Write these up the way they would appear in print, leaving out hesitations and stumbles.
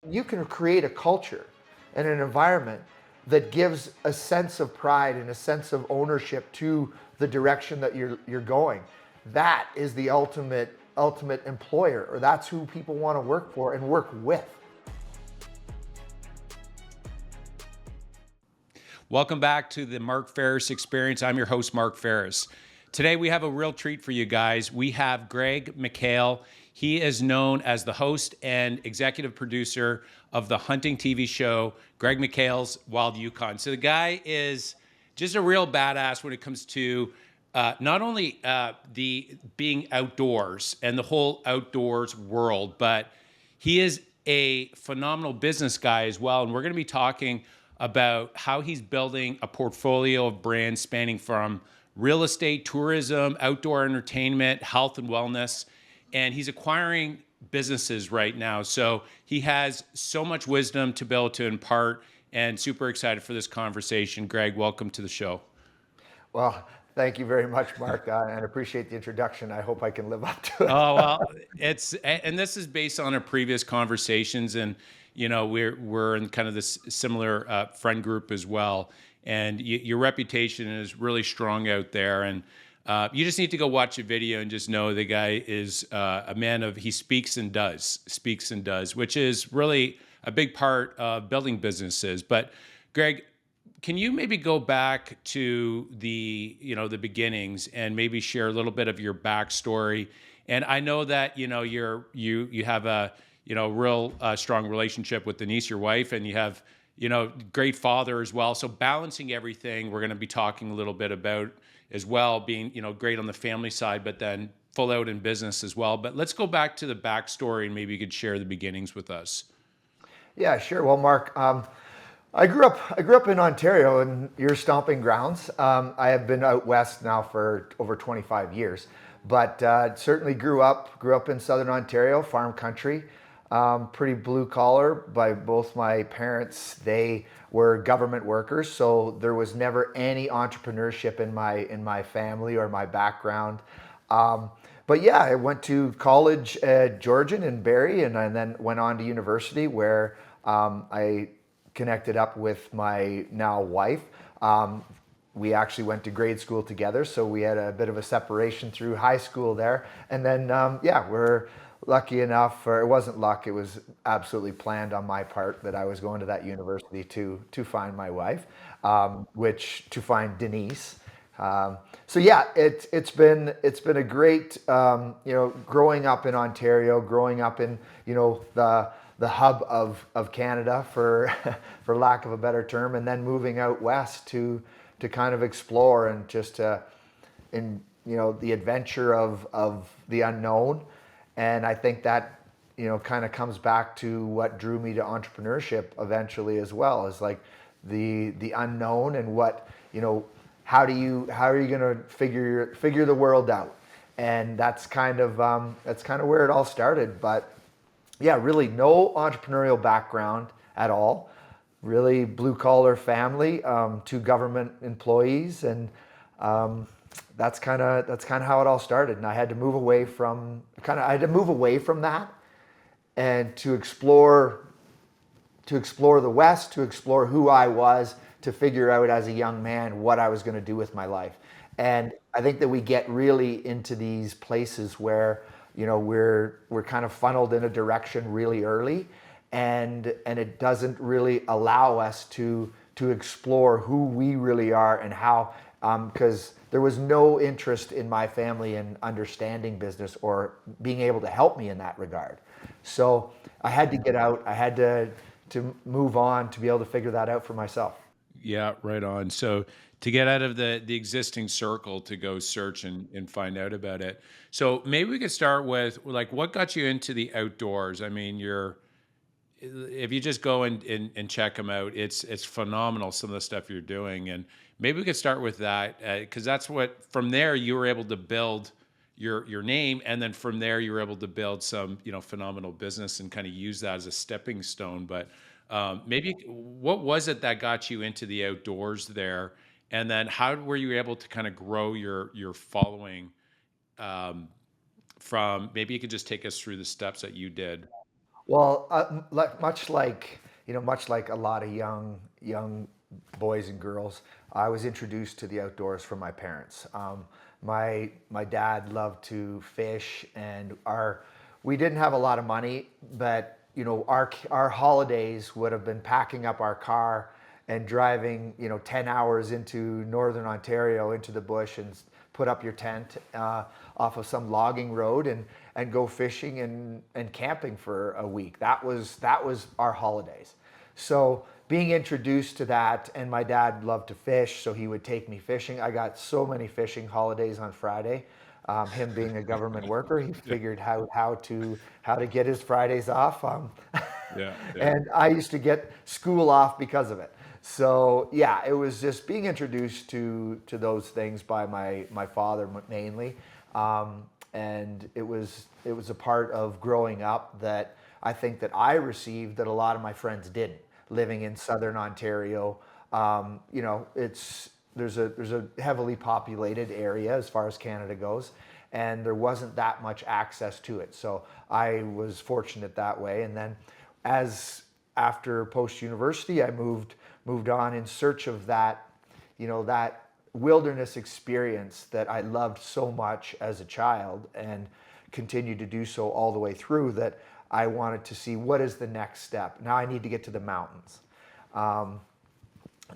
you can create a culture and an environment that gives a sense of pride and a sense of ownership to the direction that you're going. That is the ultimate employer, or that's who people want to work for and work with. Welcome back to the Mark Faris Experience. I'm your host, Mark Faris. Today, we have a real treat for you guys. We have Greg McHale. He is known as the host and executive producer of the hunting TV show, Greg McHale's Wild Yukon. So the guy is just a real badass when it comes to not only the being outdoors and the whole outdoors world, but he is a phenomenal business guy as well. And we're going to be talking about how he's building a portfolio of brands spanning from real estate, tourism, outdoor entertainment, health and wellness. And he's acquiring businesses right now. So he has so much wisdom to be able to impart, and super excited for this conversation. Greg, welcome to the show. Well, thank you very much, Mark, and appreciate the introduction. I hope I can live up to it. Oh, well, and this is based on our previous conversations, and we're in kind of this similar friend group as well. And your reputation is really strong out there, and you just need to go watch a video and just know the guy is a man of, he speaks and does, which is really a big part of building businesses. But Greg, can you maybe go back to the beginnings and maybe share a little bit of your backstory? And I know that you have a real strong relationship with Denise, your wife, and you have great father as well. So balancing everything, we're going to be talking a little bit about as well, being great on the family side, but then full out in business as well. But let's go back to the backstory, and maybe you could share the beginnings with us. Yeah, sure. Well, Mark, I grew up in Ontario, in your stomping grounds. I have been out west now for over 25 years, but certainly grew up in Southern Ontario, farm country, pretty blue collar. By both my parents, they were government workers, so there was never any entrepreneurship in my family or my background. But yeah, I went to college at Georgian in Barrie, and I then went on to university where I connected up with my now wife. We actually went to grade school together, so we had a bit of a separation through high school there. And then, we're lucky enough, or it wasn't luck, it was absolutely planned on my part that I was going to that university to find my wife, to find Denise. So yeah, it's been a great, growing up in Ontario, growing up in, the hub of Canada, for for lack of a better term, and then moving out west to kind of explore and just the adventure of the unknown. And I think that kind of comes back to what drew me to entrepreneurship eventually as well, is like the unknown, and what how are you going to figure the world out. And that's kind of where it all started. But yeah, really no entrepreneurial background at all. Really blue collar family, 2 government employees, and that's kind of how it all started. And I had to move away from that, and to explore the West, to explore who I was, to figure out as a young man what I was going to do with my life. And I think that we get really into these places where we're kind of funneled in a direction really early, and it doesn't really allow us to explore who we really are and how, because there was no interest in my family in understanding business or being able to help me in that regard. So I had to get out. I had to move on to be able to figure that out for myself. Yeah, right on. So to get out of the existing circle to go search and find out about it. So maybe we could start with, like, what got you into the outdoors? I mean, if you just go and check them out, it's phenomenal, some of the stuff you're doing. And maybe we could start with that, because that's what, from there you were able to build your name, and then from there you were able to build some phenomenal business and kind of use that as a stepping stone. But maybe what was it that got you into the outdoors there, and then how were you able to kind of grow your following? From, maybe you could just take us through the steps that you did. Well, much like a lot of young boys and girls, I was introduced to the outdoors from my parents. My dad loved to fish, and our we didn't have a lot of money, but our holidays would have been packing up our car and driving 10 hours into northern Ontario into the bush and put up your tent off of some logging road and go fishing and camping for a week. That was our holidays. So being introduced to that, and my dad loved to fish, so he would take me fishing. I got so many fishing holidays on Friday. Him being a government worker, he Yeah, figured how to get his Fridays off. yeah, yeah. And I used to get school off because of it. So yeah, it was just being introduced to those things by my father mainly, and it was a part of growing up that I think that I received that a lot of my friends didn't. Living in southern Ontario, it's there's a heavily populated area as far as Canada goes, and there wasn't that much access to it. So I was fortunate that way. And then, as after post university, I moved on in search of that wilderness experience that I loved so much as a child, and continued to do so all the way through. That I wanted to see what is the next step. Now I need to get to the mountains. Um,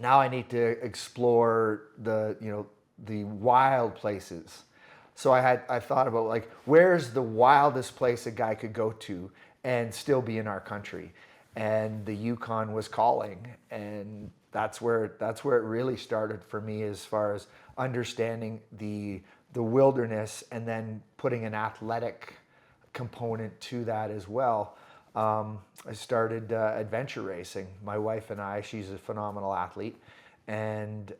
Now I need to explore the wild places. So I thought about, like, where's the wildest place a guy could go to and still be in our country, and the Yukon was calling, and that's where it really started for me, as far as understanding the wilderness, and then putting an athletic component to that as well. I started adventure racing. My wife and I, she's a phenomenal athlete, and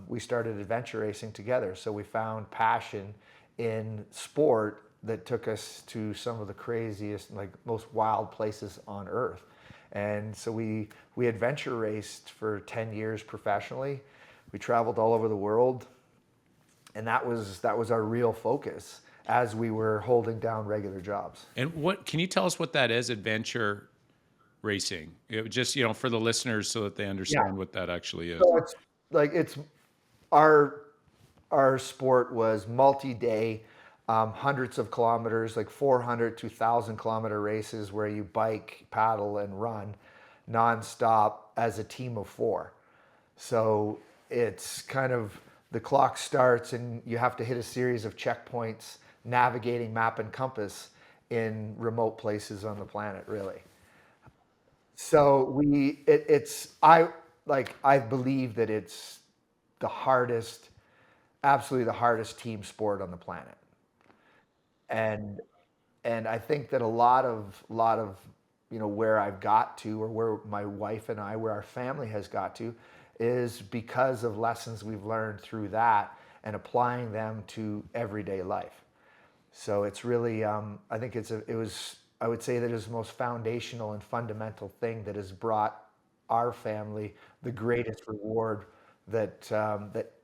we started adventure racing together. So we found passion in sport that took us to some of the craziest, like most wild places on earth. And so we adventure raced for 10 years professionally. We traveled all over the world, and that was our real focus as we were holding down regular jobs. And what can you tell us what that is, adventure racing? Just, for the listeners so that they Yeah. understand what that actually is. So it's our our sport was multi-day, hundreds of kilometers, like 400 to 1,000 kilometer races where you bike, paddle, and run nonstop as a team of four. So it's kind of, the clock starts and you have to hit a series of checkpoints, navigating map and compass in remote places on the planet, really. So I believe that it's the hardest, absolutely the hardest team sport on the planet. And I think that a lot of where I've got to, or where my wife and I, where our family has got to, is because of lessons we've learned through that and applying them to everyday life. So it's really, I think I would say that it's the most foundational and fundamental thing that has brought our family the greatest reward that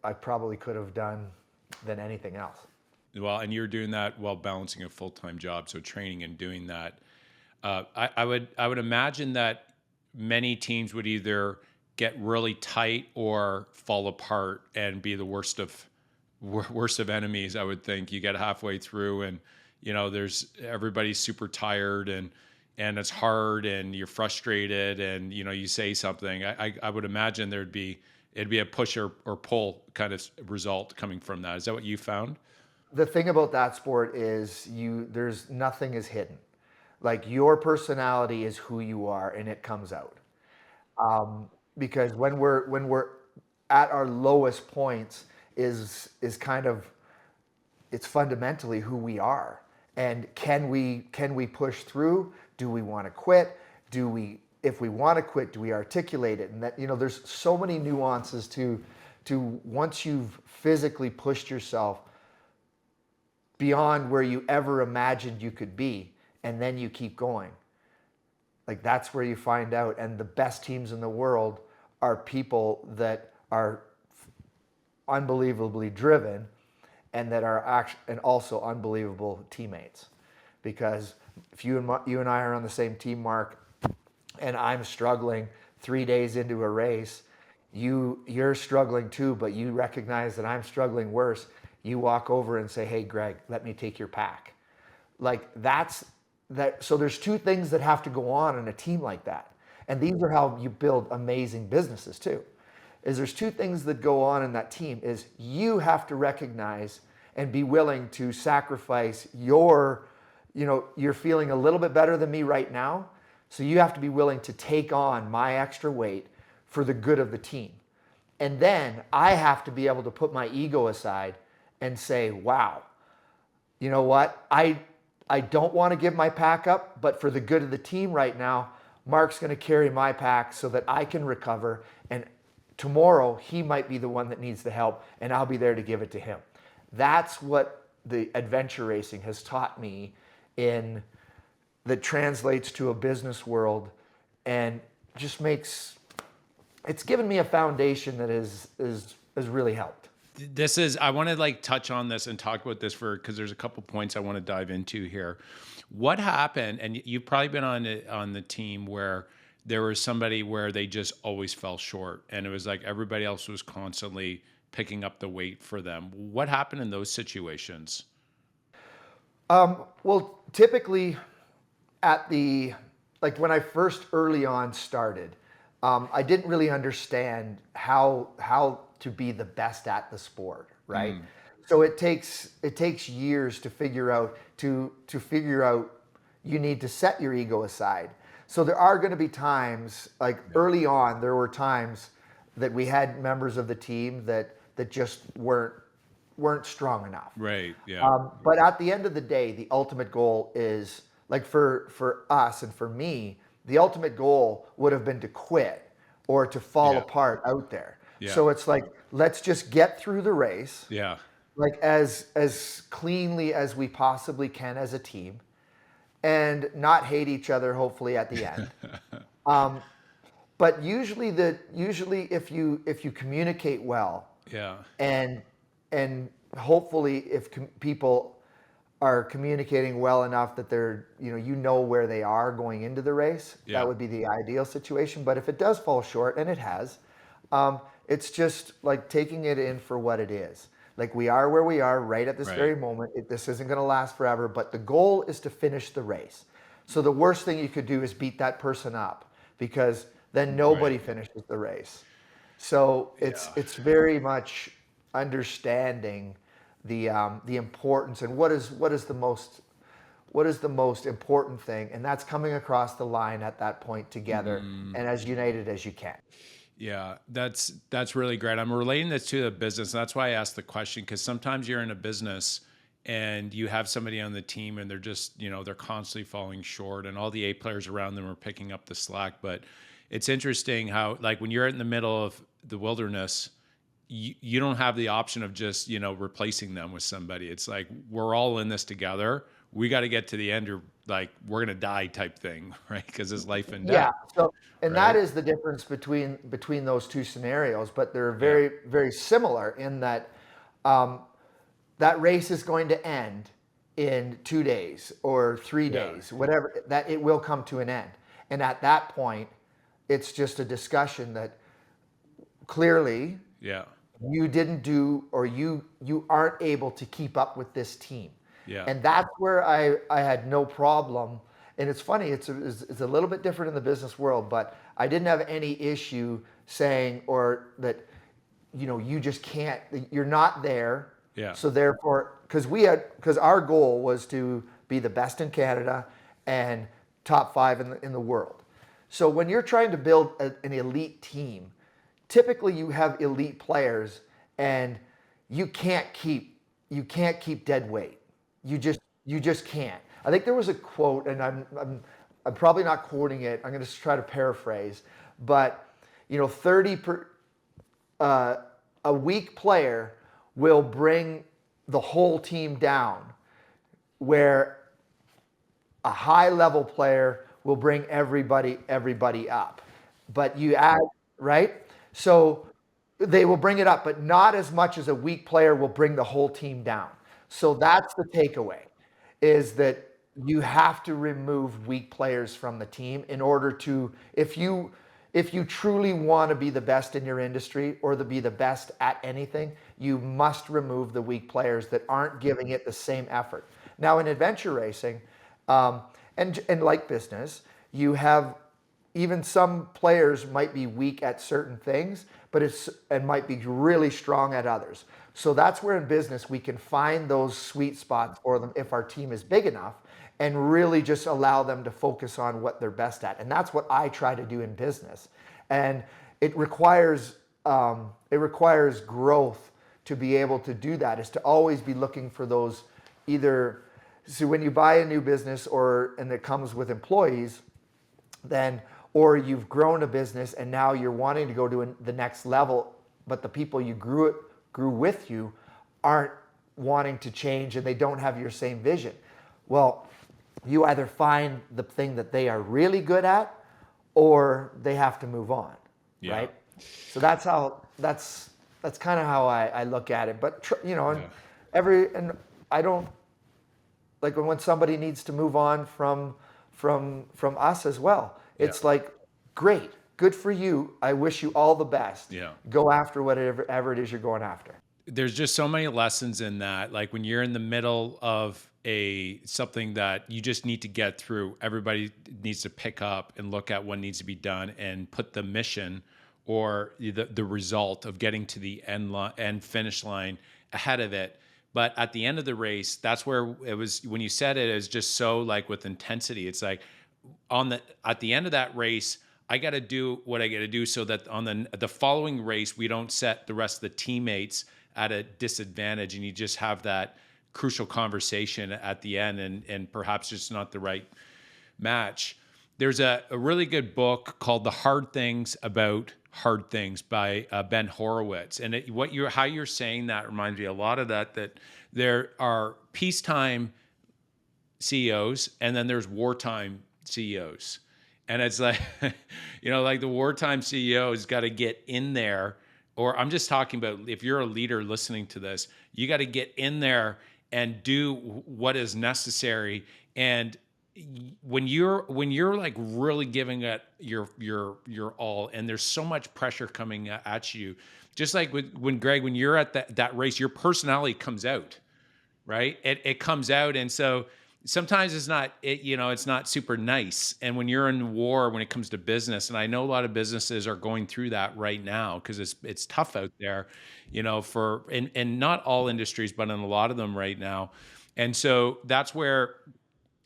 I probably could have done than anything else. Well, and you're doing that while balancing a full-time job, so training and doing that. I would imagine that many teams would either get really tight or fall apart and be the worst of enemies. I would think you get halfway through, and there's everybody's super tired, and it's hard, and you're frustrated, and you say something. I would imagine it'd be a push or pull kind of result coming from that. Is that what you found? The thing about that sport is there's nothing is hidden. Like, your personality is who you are, and it comes out. Because when we're at our lowest points, is kind of, it's fundamentally who we are. And can we push through? Do we want to quit? If we want to quit, do we articulate it? And that, there's so many nuances to once you've physically pushed yourself beyond where you ever imagined you could be, and then you keep going. Like, that's where you find out. And the best teams in the world are people that are unbelievably driven, and that are and also unbelievable teammates. because if you and I are on the same team, Mark, and I'm struggling 3 days into a race, you're struggling too, but you recognize that I'm struggling worse. You walk over and say, "Hey, Greg, let me take your pack." Like that's that. So there's two things that have to go on in a team like that, and these are how you build amazing businesses too. Is there's two things that go on in that team. Is you have to recognize and be willing to sacrifice you're feeling a little bit better than me right now, so you have to be willing to take on my extra weight for the good of the team. And then I have to be able to put my ego aside and say, wow, you know what? I don't want to give my pack up, but for the good of the team right now, Mark's going to carry my pack so that I can recover. And tomorrow he might be the one that needs the help, and I'll be there to give it to him. That's what the adventure racing has taught me that translates to a business world, and just it's given me a foundation that has really helped. I want to like touch on this and talk about this because there's a couple points I want to dive into here. What happened, and you've probably been on the team where there was somebody where they just always fell short, and it was like everybody else was constantly picking up the weight for them. What happened in those situations? Well, typically when I first early on started, I didn't really understand how to be the best at the sport, right? So it takes years to figure out you need to set your ego aside. So there are going to be times, like early on, there were times that we had members of the team that just weren't strong enough. Right. Yeah. But at the end of the day, the ultimate goal is, like for us and for me, the ultimate goal would have been to quit or to fall apart out there. Yeah. So it's like, let's just get through the race, Yeah. like as cleanly as we possibly can as a team, and not hate each other, hopefully at the end. But usually if you communicate well, Yeah. and hopefully if people are communicating well enough that they're where they are going into the race, that would be the ideal situation. But if it does fall short, and it has, it's just like taking it in for what it is. Like, we are where we are right at this very moment. This isn't going to last forever, but the goal is to finish the race. So the worst thing you could do is beat that person up, because then nobody finishes the race. So it's very much understanding the importance and what is the most important thing, and that's coming across the line at that point together and as united as you can. Yeah, that's really great. I'm relating this to the business. And that's why I asked the question, because sometimes you're in a business and you have somebody on the team and they're just, they're constantly falling short, and all the A players around them are picking up the slack. But it's interesting how, like, when you're in the middle of the wilderness, you don't have the option of just, replacing them with somebody. It's like, we're all in this together. We got to get to the end, or like, we're going to die type thing, right? Because it's life and death. Yeah. So, and right? that is the difference between those two scenarios, but they're very, very similar in that that race is going to end in 2 days or 3 days, whatever, that it will come to an end. And at that point, it's just a discussion that clearly you didn't do, or you aren't able to keep up with this team. Yeah. And that's where I had no problem. And it's funny, it's a little bit different in the business world, but I didn't have any issue saying, or that, you just can't, you're not there. Yeah. So therefore, because our goal was to be the best in Canada and top 5 in the world. So when you're trying to build an elite team, typically you have elite players, and you can't keep dead weight. You just can't. I think there was a quote, and I'm probably not quoting it. I'm going to try to paraphrase, but 30 a weak player will bring the whole team down, where a high level player will bring everybody up. But you add, right? So they will bring it up, but not as much as a weak player will bring the whole team down. So that's the takeaway, is that you have to remove weak players from the team in order to, if you truly want to be the best in your industry or to be the best at anything, you must remove the weak players that aren't giving it the same effort. Now in adventure racing, and like business, you have, even some players might be weak at certain things, but and might be really strong at others. So that's where in business we can find those sweet spots for them if our team is big enough, and really just allow them to focus on what they're best at. And that's what I try to do in business. And it requires growth to be able to do that, is to always be looking for those, either, so when you buy a new business and it comes with employees, then, or you've grown a business and now you're wanting to go to the next level, but the people you grew with you aren't wanting to change and they don't have your same vision. Well, you either find the thing that they are really good at, or they have to move on, right? So that's kind of how I look at it. But and I don't like when somebody needs to move on from us as well. It's like, great, good for you. I wish you all the best. Yeah. Go after whatever it is you're going after. There's just so many lessons in that. Like when you're in the middle of something that you just need to get through, everybody needs to pick up and look at what needs to be done and put the mission or the result of getting to the end finish line ahead of it. But at the end of the race, that's where it was, when you said it was just so like with intensity. It's like at the end of that race, I got to do what I got to do so that on the following race, we don't set the rest of the teammates at a disadvantage, and you just have that crucial conversation at the end, and perhaps it's not the right match. There's a really good book called The Hard Things About Hard Things by Ben Horowitz. And how you're saying that reminds me a lot of that there are peacetime CEOs and then there's wartime CEOs. And it's like, like the wartime CEO has got to get in there, or I'm just talking about if you're a leader listening to this, you got to get in there and do what is necessary. And when you're like really giving it your all, and there's so much pressure coming at you, just like when Greg, when you're at that race, your personality comes out, right? It comes out, and so sometimes it's not super nice. And when you're in war, when it comes to business, and I know a lot of businesses are going through that right now because it's tough out there, in not all industries, but in a lot of them right now. And so that's where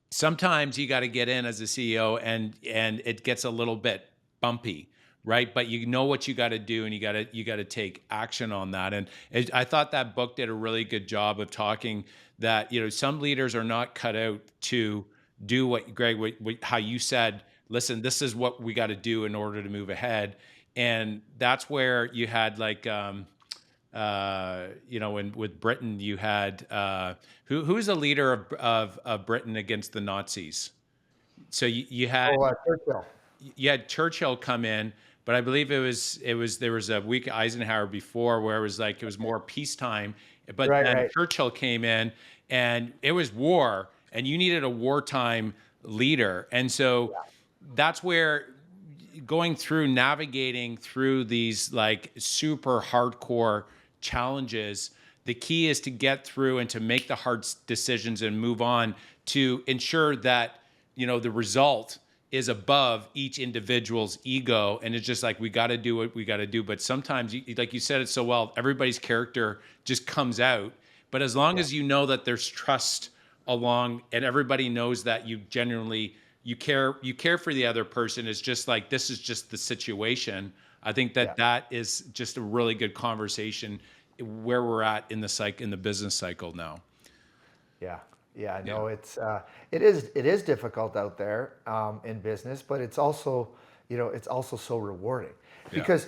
sometimes you got to get in as a CEO, and it gets a little bit bumpy, right? But you know what you got to do, and you got to take action on that. And I thought that book did a really good job of talking that some leaders are not cut out to do what Greg, how you said. Listen, this is what we got to do in order to move ahead, and that's where you had like. With Britain, you had who's the leader of Britain against the Nazis? So you had Churchill. You had Churchill come in, but I believe there was a weak Eisenhower before where it was more peacetime, but then Churchill came in and it was war, and you needed a wartime leader, and so that's where navigating through these like super hardcore challenges, the key is to get through and to make the hard decisions and move on to ensure that the result is above each individual's ego. And it's just like, we got to do what we got to do. But sometimes, like you said it so well, everybody's character just comes out. But as long as you know that there's trust along, and everybody knows that you genuinely you care for the other person, is just like, this is just the situation. I think that is just a really good conversation where we're at in the business cycle now. No, it is difficult out there in business, but it's also so rewarding because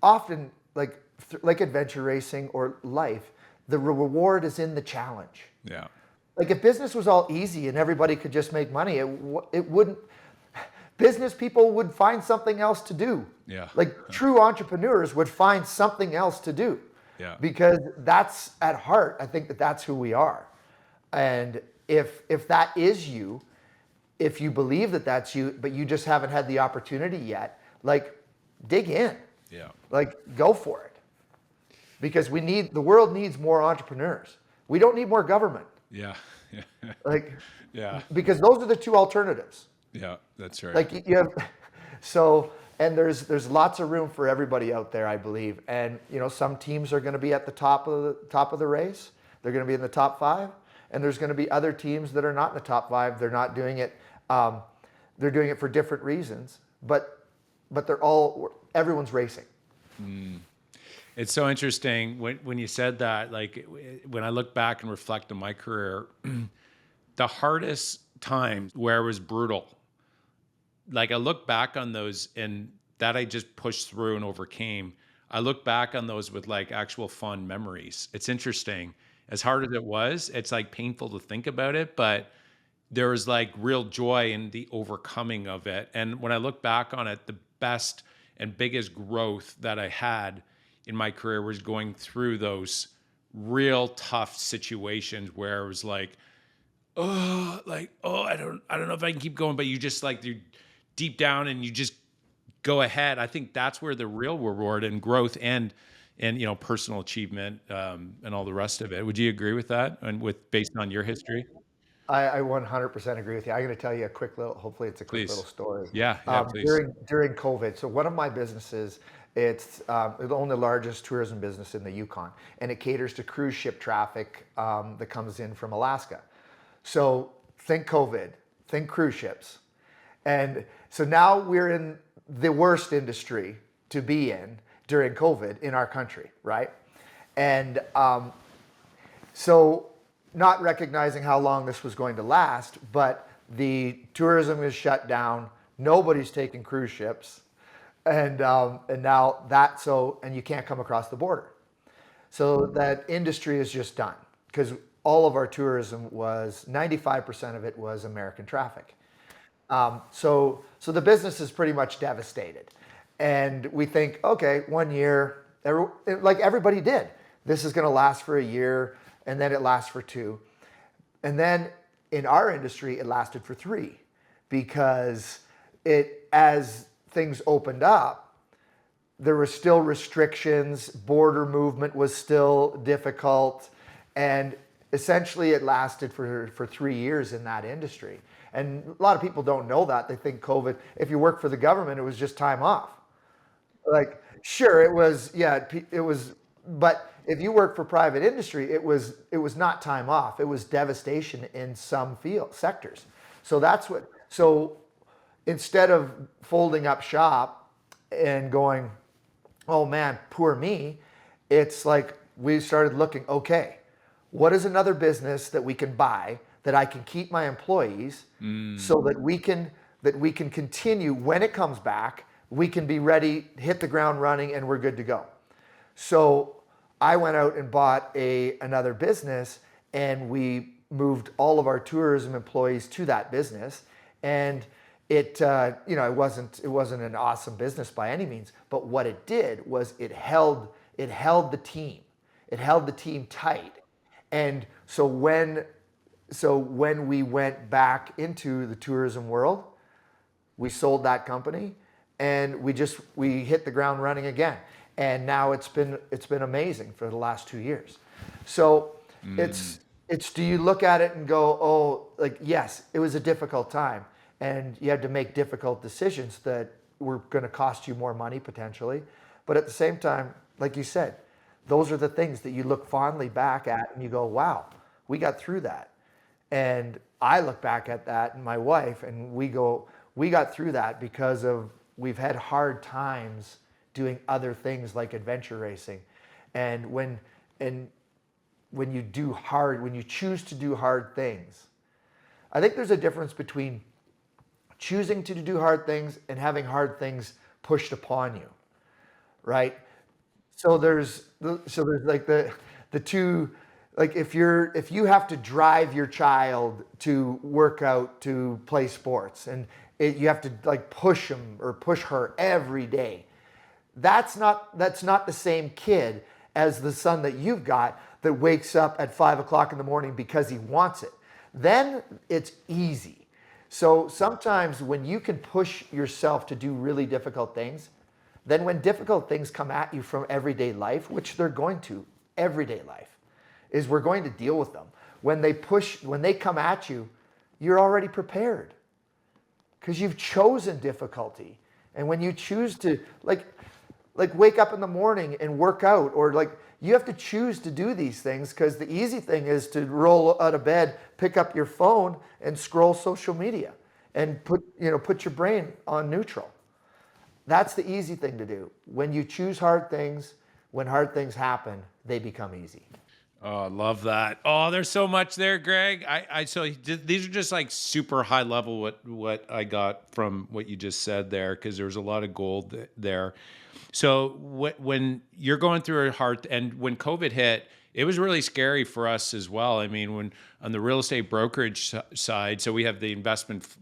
often like adventure racing or life, the reward is in the challenge. Yeah. Like if business was all easy and everybody could just make money, it wouldn't. Business people would find something else to do. Yeah. Like true entrepreneurs would find something else to do. Yeah. Because that's at heart, I think that's who we are. And if that is you, if you believe that that's you, but you just haven't had the opportunity yet, like dig in, Yeah. like go for it. Because the world needs more entrepreneurs. We don't need more government. Yeah. Like, Yeah. because those are the two alternatives. Yeah. That's right. Like you have, so, and there's lots of room for everybody out there, I believe. And some teams are going to be at the top of the race. They're going to be in the top 5, and there's going to be other teams that are not in the top 5. They're not doing it. They're doing it for different reasons, but everyone's racing. It's so interesting when you said that. Like when I look back and reflect on my career, the hardest times where it was brutal. Like I look back on those and that I just pushed through and overcame. I look back on those with like actual fond memories. It's interesting. As hard as it was, it's like painful to think about it, but there was like real joy in the overcoming of it. And when I look back on it, the best and biggest growth that I had in my career was going through those real tough situations where it was like, oh, I don't know if I can keep going, but you just like you're deep down and you just go ahead. I think that's where the real reward and growth and personal achievement and all the rest of it. Would you agree with that? And based on your history? I 100% agree with you. I'm going to tell you hopefully it's a quick little Please. story. Yeah, please. During COVID, so one of my businesses, it's the only largest tourism business in the Yukon, and it caters to cruise ship traffic that comes in from Alaska. So think COVID, think cruise ships. And so now we're in the worst industry to be in during COVID in our country, right? And so not recognizing how long this was going to last, but the tourism is shut down. Nobody's taking cruise ships. And now and you can't come across the border. So that industry is just done because all of our tourism 95% of it was American traffic. So the business is pretty much devastated. And we think, okay, 1 year, like everybody did, this is going to last for a year, and then it lasts for 2. And then in our industry, it lasted for 3 because as things opened up, there were still restrictions, border movement was still difficult, and essentially it lasted for 3 years in that industry. And a lot of people don't know that. They think COVID, if you work for the government, it was just time off. Like, sure, it was, but if you work for private industry, it was not time off. It was devastation in some sectors. So instead of folding up shop and going, oh man, poor me, it's like we started looking, okay, what is another business that we can buy that I can keep my employees so that we can continue when it comes back, we can be ready, hit the ground running, and we're good to go. So I went out and bought another business, and we moved all of our tourism employees to that business. And it wasn't an awesome business by any means, but what it did was it held the team. It held the team tight. And so when we went back into the tourism world, we sold that company and we hit the ground running again. And now it's been amazing for the last 2 years. So it's do you look at it and go, oh, like, yes, it was a difficult time and you had to make difficult decisions that were going to cost you more money potentially. But at the same time, like you said, those are the things that you look fondly back at and you go, wow, we got through that. And I look back at that and my wife and we go, we got through that because we've had hard times doing other things like adventure racing. And when you choose to do hard things, I think there's a difference between choosing to do hard things and having hard things pushed upon you, right? So there's like the two, like if you have to drive your child to work out, to play sports, and you have to like push him or push her every day, that's not the same kid as the son that you've got that wakes up at 5 o'clock in the morning because he wants it. then it's easy. So sometimes when you can push yourself to do really difficult things, then when difficult things come at you from everyday life, which they're going to, everyday life, is we're going to deal with them. When they come at you, you're already prepared because you've chosen difficulty. And when you choose to like wake up in the morning and work out, or like you have to choose to do these things, because the easy thing is to roll out of bed, pick up your phone and scroll social media and put your brain on neutral. That's the easy thing to do. When you choose hard things, when hard things happen, they become easy. Oh, I love that. Oh, there's so much there, Greg. So these are just like super high level what I got from what you just said there, because there was a lot of gold there. So when you're going through a hard, and when COVID hit, it was really scary for us as well. I mean, when on the real estate brokerage side, so we have the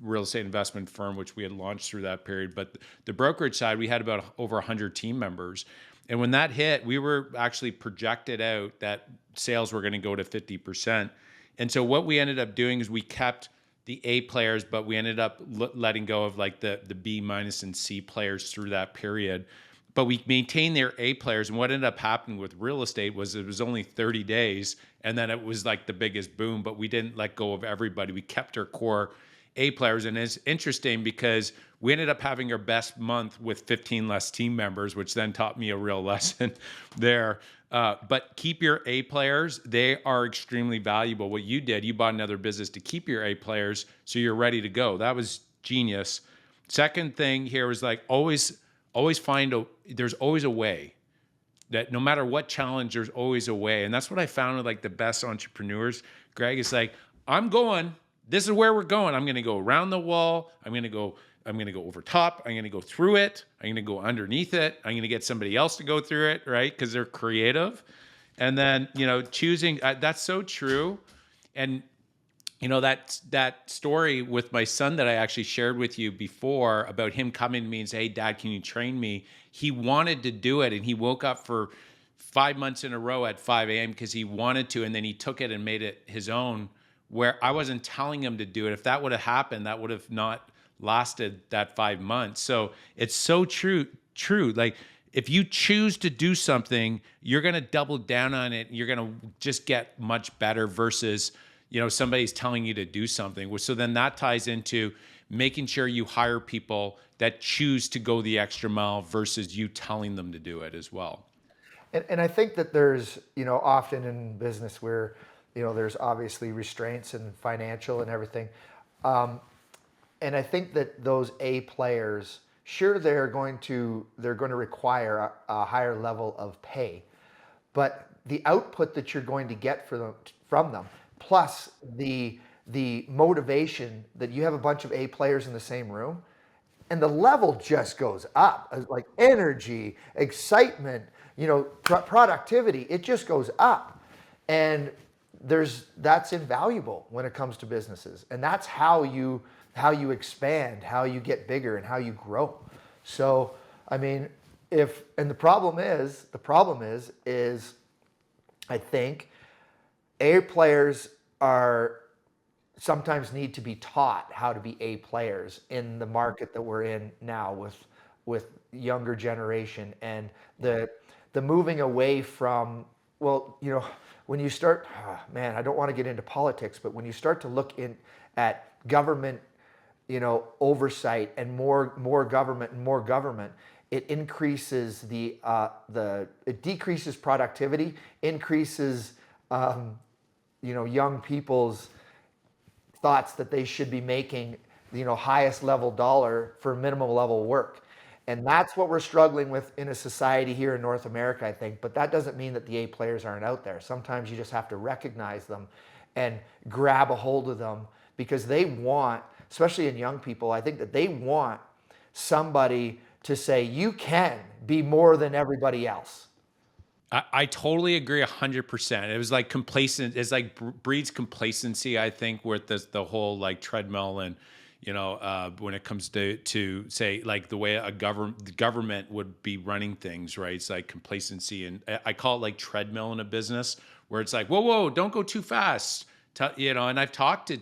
real estate investment firm, which we had launched through that period, but the brokerage side, we had about over 100 team members. And when that hit, we were actually projected out that sales were going to go to 50%. And so what we ended up doing is we kept the A players, but we ended up letting go of like the B minus and C players through that period. But we maintained their A players. And what ended up happening with real estate was it was only 30 days. And then it was like the biggest boom, but we didn't let go of everybody. We kept our core A players. And it's interesting because we ended up having our best month with 15 less team members, which then taught me a real lesson there. But keep your A players. They are extremely valuable. What you did, you bought another business to keep your A players so you're ready to go. That was genius. Second thing here was like always there's always a way. That no matter what challenge, there's always a way. And that's what I found with like the best entrepreneurs, Greg. It's like, this is where we're going. I'm going to go around the wall. I'm going to go over top. I'm going to go through it. I'm going to go underneath it. I'm going to get somebody else to go through it, right? Because they're creative. And then, choosing, that's so true. And, that story with my son that I actually shared with you before about him coming to me and say, "Hey, Dad, can you train me?" He wanted to do it. And he woke up for 5 months in a row at 5 a.m. because he wanted to. And then he took it and made it his own, where I wasn't telling him to do it. If that would have happened, that would have not lasted that 5 months. So it's so true. Like if you choose to do something, you're going to double down on it. You're going to just get much better versus, somebody's telling you to do something. So then that ties into making sure you hire people that choose to go the extra mile versus you telling them to do it as well. And I think that there's, often in business where, there's obviously restraints and financial and everything. And I think that those A players, sure, they're going to require a higher level of pay, but the output that you're going to get from them, plus the motivation that you have a bunch of A players in the same room, and the level just goes up, like energy, excitement, productivity, it just goes up. And that's invaluable when it comes to businesses. And that's how you expand, how you get bigger, and how you grow. So, I mean, the problem is I think A players sometimes need to be taught how to be A players in the market that we're in now with younger generation, and the moving away from, when you start, man, I don't want to get into politics, but when you start to look at government, oversight and more government, it increases it decreases productivity, increases, young people's thoughts that they should be making, highest level dollar for minimum level work. And that's what we're struggling with in a society here in North America, I think. But that doesn't mean that the A players aren't out there. Sometimes you just have to recognize them and grab a hold of them, because they want, especially in young people, I think that they want somebody to say, you can be more than everybody else. I totally agree 100%. It was like complacent. It's like breeds complacency, I think, with the whole like treadmill and, when it comes to say like the way the government would be running things, right? It's like complacency. And I call it like treadmill in a business where it's like, whoa, don't go too fast. And I've talked to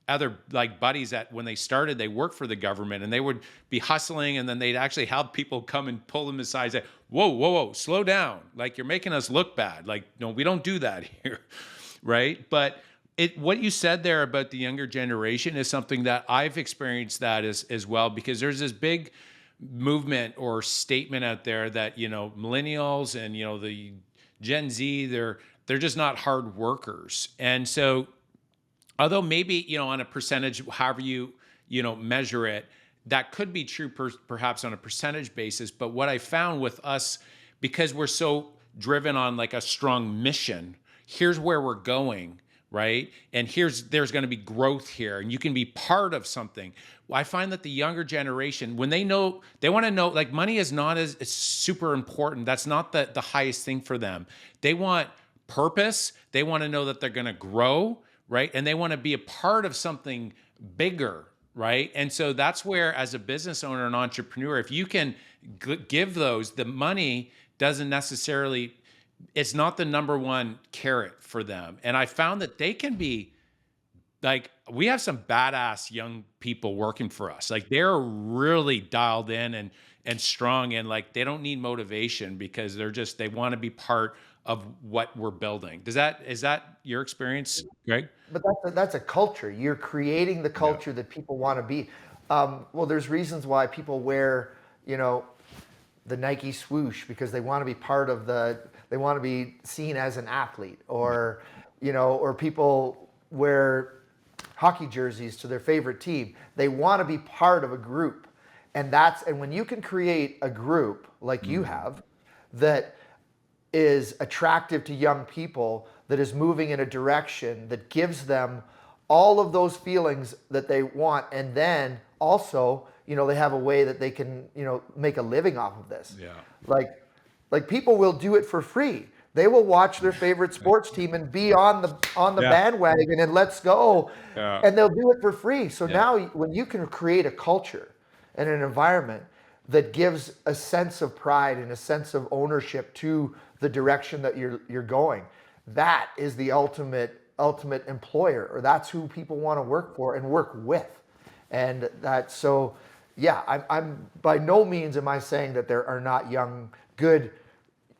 other like buddies that when they started, they worked for the government and they would be hustling, and then they'd actually have people come and pull them aside and say, whoa, whoa, whoa, slow down. Like, you're making us look bad. Like, no, we don't do that here. Right. But what you said there about the younger generation is something that I've experienced that as well, because there's this big movement or statement out there that, millennials and, the Gen Z, they're just not hard workers. And so, although maybe, on a percentage, however you measure it, that could be true perhaps on a percentage basis. But what I found with us, because we're so driven on like a strong mission, here's where we're going, right? And there's going to be growth here, and you can be part of something. I find that the younger generation, when they want to know, like, money is not as super important. That's not the highest thing for them. They want purpose. They want to know that they're going to grow, right? And they want to be a part of something bigger, right? And so that's where, as a business owner and entrepreneur, if you can give those, the money doesn't necessarily, it's not the number one carrot for them. And I found that they can be like, we have some badass young people working for us. Like, they're really dialed in and strong, and like, they don't need motivation because they want to be part of what we're building. Is that your experience, Greg? But that's a culture. You're creating the culture that people want to be. Well, there's reasons why people wear, the Nike swoosh, because they want to be part of they want to be seen as an athlete, or, or people wear hockey jerseys to their favorite team. They want to be part of a group. And when you can create a group like you have that is attractive to young people, that is moving in a direction that gives them all of those feelings that they want, and then also, they have a way that they can, make a living off of this. Yeah. Like people will do it for free. They will watch their favorite sports team and be on the bandwagon and let's go, and they'll do it for free. So now, when you can create a culture and an environment that gives a sense of pride and a sense of ownership to the direction that you're going, that is the ultimate employer, or that's who people want to work for and work with. And that's so, I'm by no means am I saying that there are not young, good,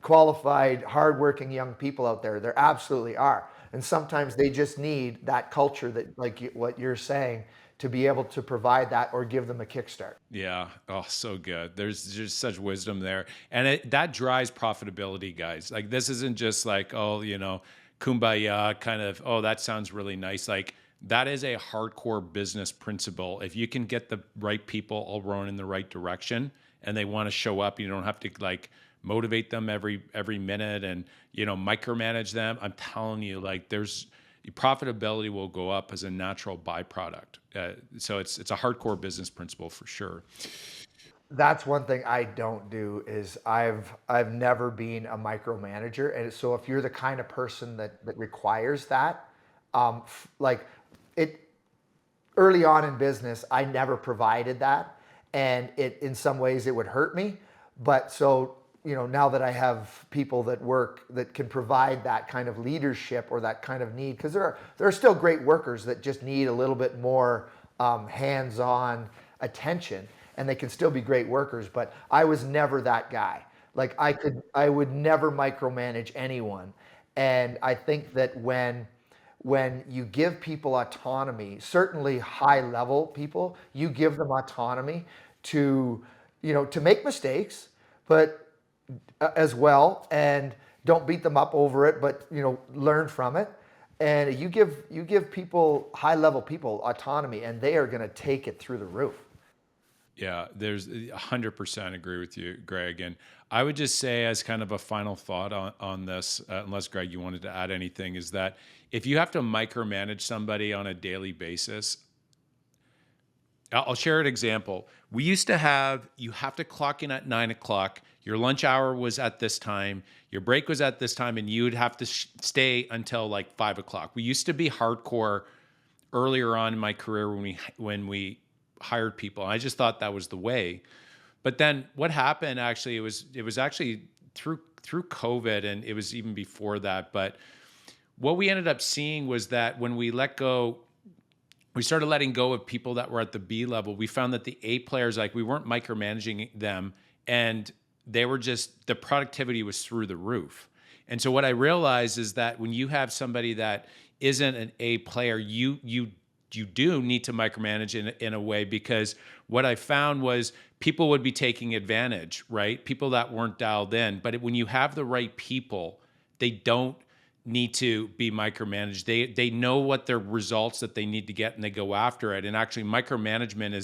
qualified, hardworking young people out there. There absolutely are. And sometimes they just need that culture that, like what you're saying, to be able to provide that or give them a kickstart. Yeah. Oh, so good. There's just such wisdom there. And that drives profitability, guys. Like, this isn't just like, kumbaya kind of, that sounds really nice. Like, that is a hardcore business principle. If you can get the right people all rowing in the right direction and they want to show up, you don't have to like motivate them every minute and, micromanage them. I'm telling you, like, profitability will go up as a natural byproduct. So it's a hardcore business principle for sure. That's one thing I don't do is I've never been a micromanager. And so if you're the kind of person that requires that, like it early on in business, I never provided that. And in some ways it would hurt me. But so, now that I have people that can provide that kind of leadership or that kind of need, because there are still great workers that just need a little bit more hands-on attention, and they can still be great workers. But I was never that guy. Like I would never micromanage anyone. And I think that when you give people autonomy, certainly high level people, you give them autonomy to make mistakes, but as well, and don't beat them up over it, but learn from it. And you give people, high level people, autonomy, and they are going to take it through the roof. Yeah, there's 100% agree with you, Greg. And I would just say, as kind of a final thought on this, unless Greg, you wanted to add anything, is that if you have to micromanage somebody on a daily basis, I'll share an example. We used to you have to clock in at 9:00. Your lunch hour was at this time. Your break was at this time, and you would have to stay until like 5:00. We used to be hardcore earlier on in my career when we hired people. I just thought that was the way. But then what happened, actually, it was actually through COVID, and it was even before that. But what we ended up seeing was that when we started letting go of people that were at the B level. We found that the A players, like we weren't micromanaging them, and they were just, the productivity was through the roof. And so what I realized is that when you have somebody that isn't an A player, you do need to micromanage in a way, because what I found was people would be taking advantage, right? People that weren't dialed in. But when you have the right people, they don't need to be micromanaged. They know what their results that they need to get, and they go after it. And actually micromanagement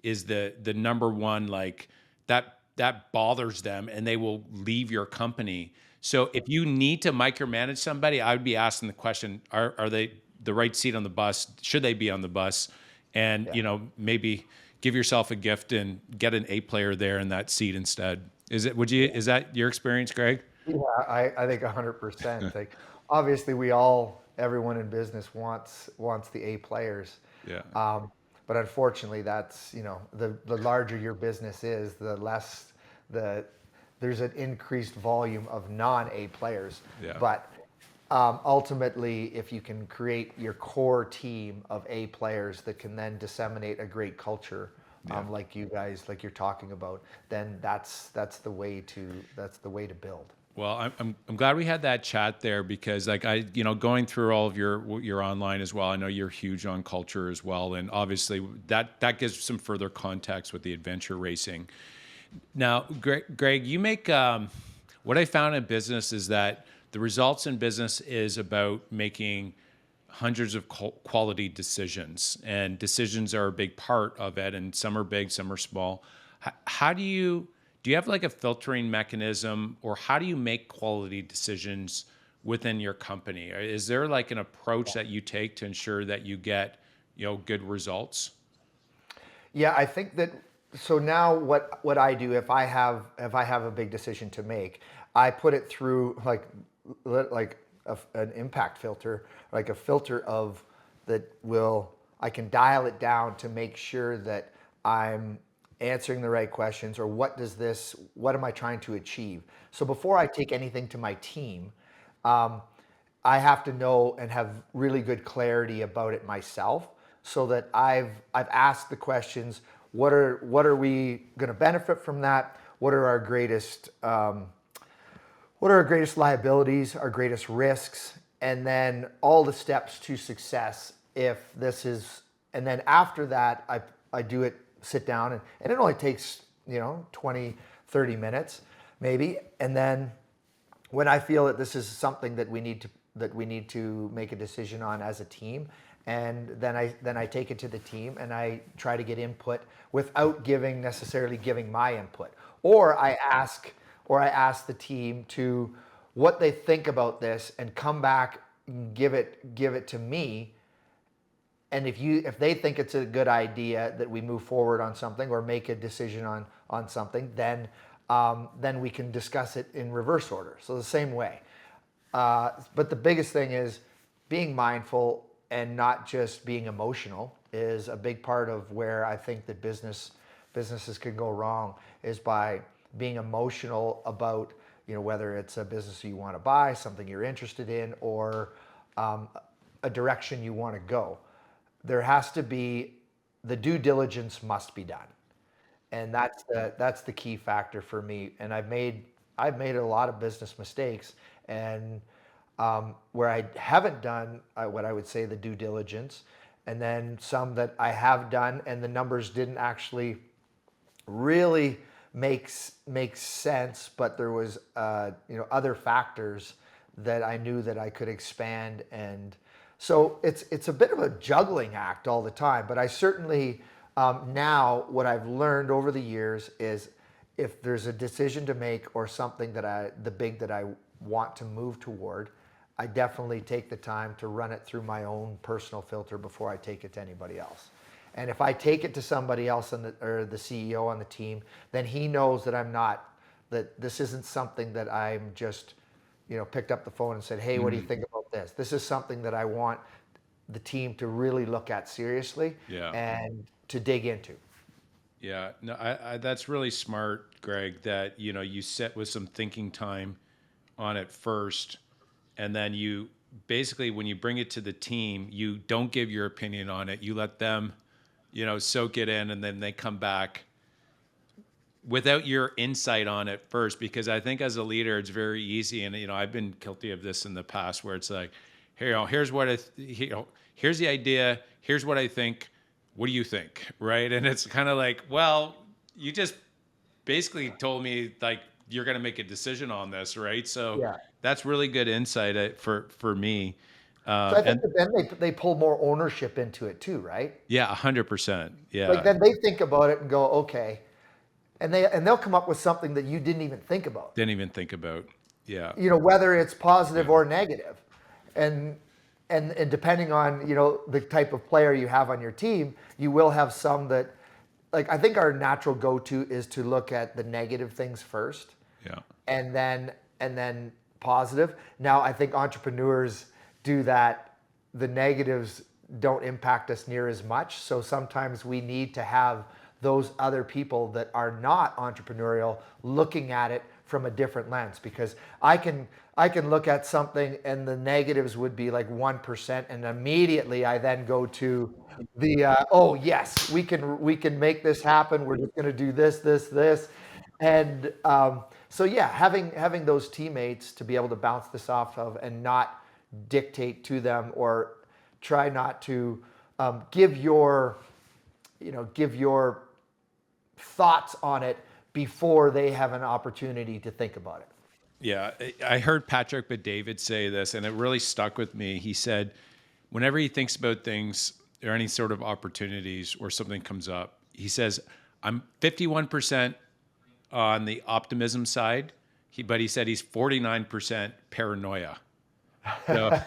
is the number one, like that bothers them, and they will leave your company. So if you need to micromanage somebody, I would be asking the question, are they the right seat on the bus? Should they be on the bus? And, Yeah. maybe give yourself a gift and get an A player there in that seat instead. Is that your experience, Greg? Yeah, I think 100%. Like, obviously, everyone in business wants the A players. Yeah. But unfortunately, that's, the larger your business is, the less the there's an increased volume of non-A players. Yeah. But ultimately, if you can create your core team of A players that can then disseminate a great culture, like you guys, like you're talking about, then that's the way to build. Well, I'm glad we had that chat there, because like going through all of your online as well, I know you're huge on culture as well, and obviously that gives some further context with the adventure racing. Now, Greg, you make what I found in business is that the results in business is about making hundreds of quality decisions, and decisions are a big part of it, and some are big, some are small. How do you have like a filtering mechanism, or how do you make quality decisions within your company? Is there like an approach that you take to ensure that you get, good results? Yeah, I think that. So now, what I do, if I have a big decision to make, I put it through an impact filter, like a filter of that will I can dial it down to make sure that I'm answering the right questions, or what am I trying to achieve? So before I take anything to my team, um, I have to know and have really good clarity about it myself, so that I've asked the questions. What are we going to benefit from that? What are our greatest liabilities, our greatest risks, and then all the steps to success if this is, and then after that, I do it, sit down, and it only takes, 20, 30 minutes maybe. And then when I feel that this is something that we need to make a decision on as a team, and then I take it to the team, and I try to get input without necessarily giving my input, or I ask the team to what they think about this, and come back and give it to me. And if they think it's a good idea that we move forward on something or make a decision on something, then we can discuss it in reverse order. So the same way. But the biggest thing is being mindful and not just being emotional is a big part of where I think that businesses can go wrong, is by being emotional about, whether it's a business you want to buy, something you're interested in, or a direction you want to go. There has to be, the due diligence must be done, and that's the key factor for me. And I've made a lot of business mistakes, and where I haven't done what I would say the due diligence, and then some that I have done, and the numbers didn't actually really makes sense, but there was other factors that I knew that I could expand. And so it's a bit of a juggling act all the time. But I certainly, now what I've learned over the years is, if there's a decision to make, or something that I want to move toward, I definitely take the time to run it through my own personal filter before I take it to anybody else. And if I take it to somebody else or the CEO on the team, then he knows that this isn't something that I'm just, picked up the phone and said, hey, what do you think about this? This is something that I want the team to really look at seriously, Yeah. and to dig into. Yeah, no, that's really smart, Greg, that, you sit with some thinking time on it first, and then you basically when you bring it to the team, you don't give your opinion on it. You let them, soak it in, and then they come back without your insight on it first. Because I think as a leader, it's very easy. And, I've been guilty of this in the past where it's like, here, here's what here's the idea. Here's what I think. What do you think? Right. And it's kind of like, well, you just basically told me like, you're going to make a decision on this. Right. So Yeah. that's really good insight for me. So I think And that then they pull more ownership into it too, right? yeah, 100%. Like Yeah. then they think about it and go, okay, and they'll come up with something that you didn't even think about. Didn't even think about. Yeah. Whether it's positive or negative, and and depending on the type of player you have on your team, you will have some that, like, I think our natural go-to is to look at the negative things first, Yeah. and then positive. Now I think entrepreneurs do that. The negatives don't impact us near as much, so sometimes we need to have those other people that are not entrepreneurial looking at it from a different lens, because I can look at something and the negatives would be like 1%, and immediately I then go to the oh yes, we can make this happen, we're just going to do this, and so yeah, having those teammates to be able to bounce this off of and not dictate to them, or try not to give your thoughts on it before they have an opportunity to think about it. Yeah, I heard Patrick Bet-David say this, and it really stuck with me. He said, whenever he thinks about things or any sort of opportunities or something comes up, he says, I'm 51% on the optimism side, but he said he's 49% paranoia. So,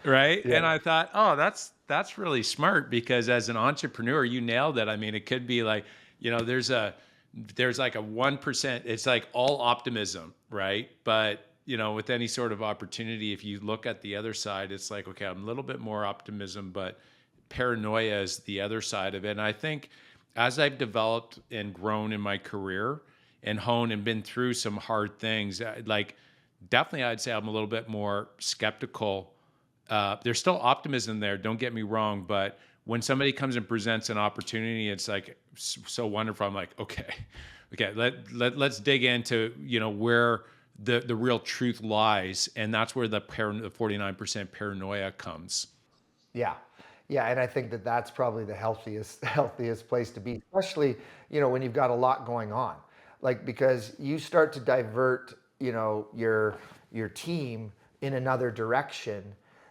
right? Yeah. And I thought, oh, that's really smart, because as an entrepreneur, you nailed it. I mean, it could be like, there's like a 1%, it's like all optimism, right? But, with any sort of opportunity, if you look at the other side, it's like, okay, I'm a little bit more optimism, but paranoia is the other side of it. And I think as I've developed and grown in my career and honed and been through some hard things, like definitely I'd say I'm a little bit more skeptical. There's still optimism there, don't get me wrong, but when somebody comes and presents an opportunity, it's like so wonderful. I'm like, okay, let's dig into where the real truth lies, and that's where the 49% paranoia comes. Yeah. Yeah, and I think that that's probably the healthiest place to be, especially, when you've got a lot going on. Like, because you start to divert, your team in another direction,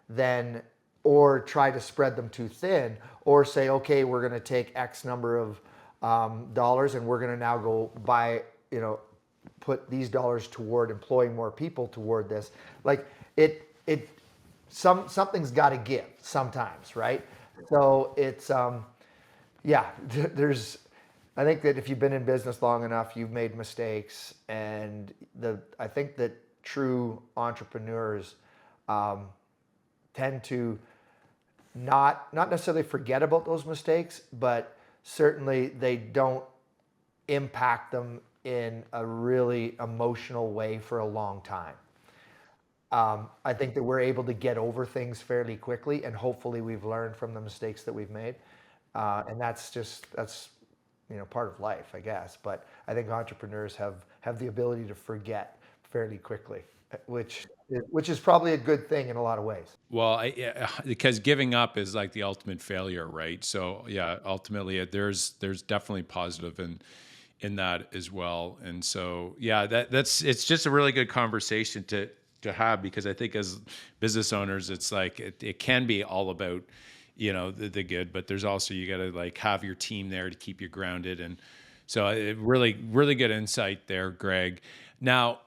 then, or try to spread them too thin, or say, okay, we're going to take X number of dollars and we're going to now go buy, put these dollars toward employing more people toward this. Like something's got to give sometimes, right? So it's yeah. I think that if you've been in business long enough, you've made mistakes, and I think that true entrepreneurs tend to not necessarily forget about those mistakes, but certainly they don't impact them in a really emotional way for a long time. I think that we're able to get over things fairly quickly, and hopefully we've learned from the mistakes that we've made. And that's part of life, I guess. But I think entrepreneurs have the ability to forget fairly quickly, which is probably a good thing in a lot of ways. Well, because giving up is like the ultimate failure, right? So yeah, ultimately there's definitely positive in that as well. And so yeah, it's just a really good conversation to have, because I think as business owners, it's like it can be all about the good, but there's also, you got to like have your team there to keep you grounded. And so really good insight there, Greg. Now,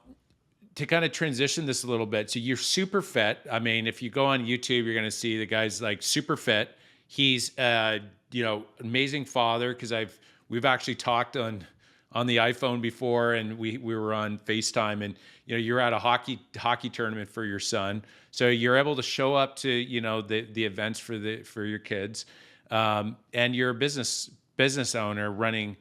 to kind of transition this a little bit, so you're super fit. I mean, if you go on YouTube, you're going to see the guy's like super fit. He's amazing father, because we've actually talked on the iPhone before, and we were on FaceTime, and you're at a hockey tournament for your son, so you're able to show up to the events for your kids, and you're a business owner running,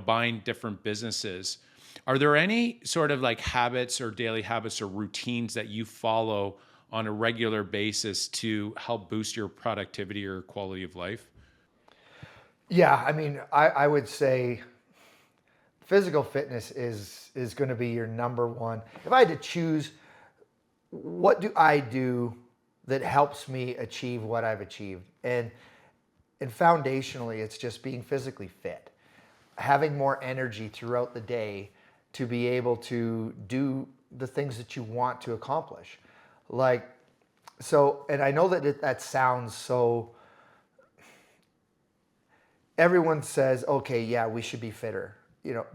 buying different businesses. Are there any sort of like habits or daily habits or routines that you follow on a regular basis to help boost your productivity or quality of life? Yeah, I mean, I would say physical fitness is going to be your number one. If I had to choose, what do I do that helps me achieve what I've achieved? And foundationally, it's just being physically fit, having more energy throughout the day to be able to do the things that you want to accomplish. Like, so, and I know that that sounds so, everyone says, okay, yeah, we should be fitter,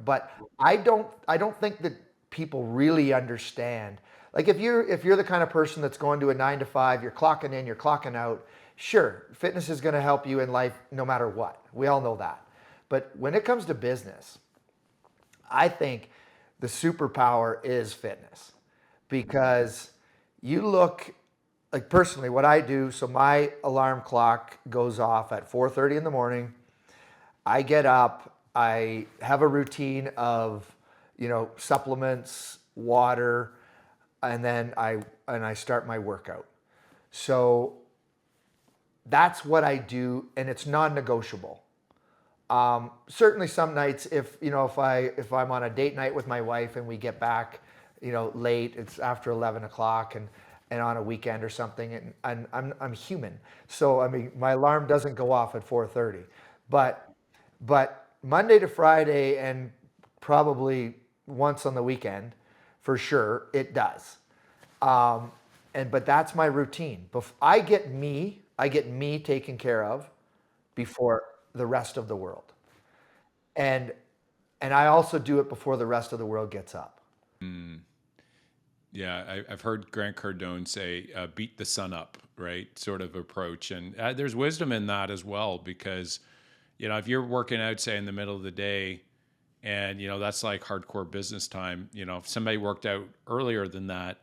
but I don't think that people really understand. Like if you're the kind of person that's going to a 9 to 5, you're clocking in, you're clocking out, sure, fitness is going to help you in life no matter what. We all know that. But when it comes to business, I think the superpower is fitness, because you look, like personally what I do, so my alarm clock goes off at 4:30 in the morning. I get up, I have a routine of, supplements, water, and then I start my workout. So that's what I do, and it's non-negotiable. Certainly some nights, if I'm on a date night with my wife and we get back, late, it's after 11 o'clock, and on a weekend or something, and I'm human. So I mean, my alarm doesn't go off at 4:30, but Monday to Friday, and probably once on the weekend, for sure, it does. But that's my routine. I get me taken care of before the rest of the world. And and I also do it before the rest of the world gets up. Yeah, I've heard Grant Cardone say, beat the sun up, right? Sort of approach. And there's wisdom in that as well, because, if you're working out, say, in the middle of the day, and, that's like hardcore business time, if somebody worked out earlier than that,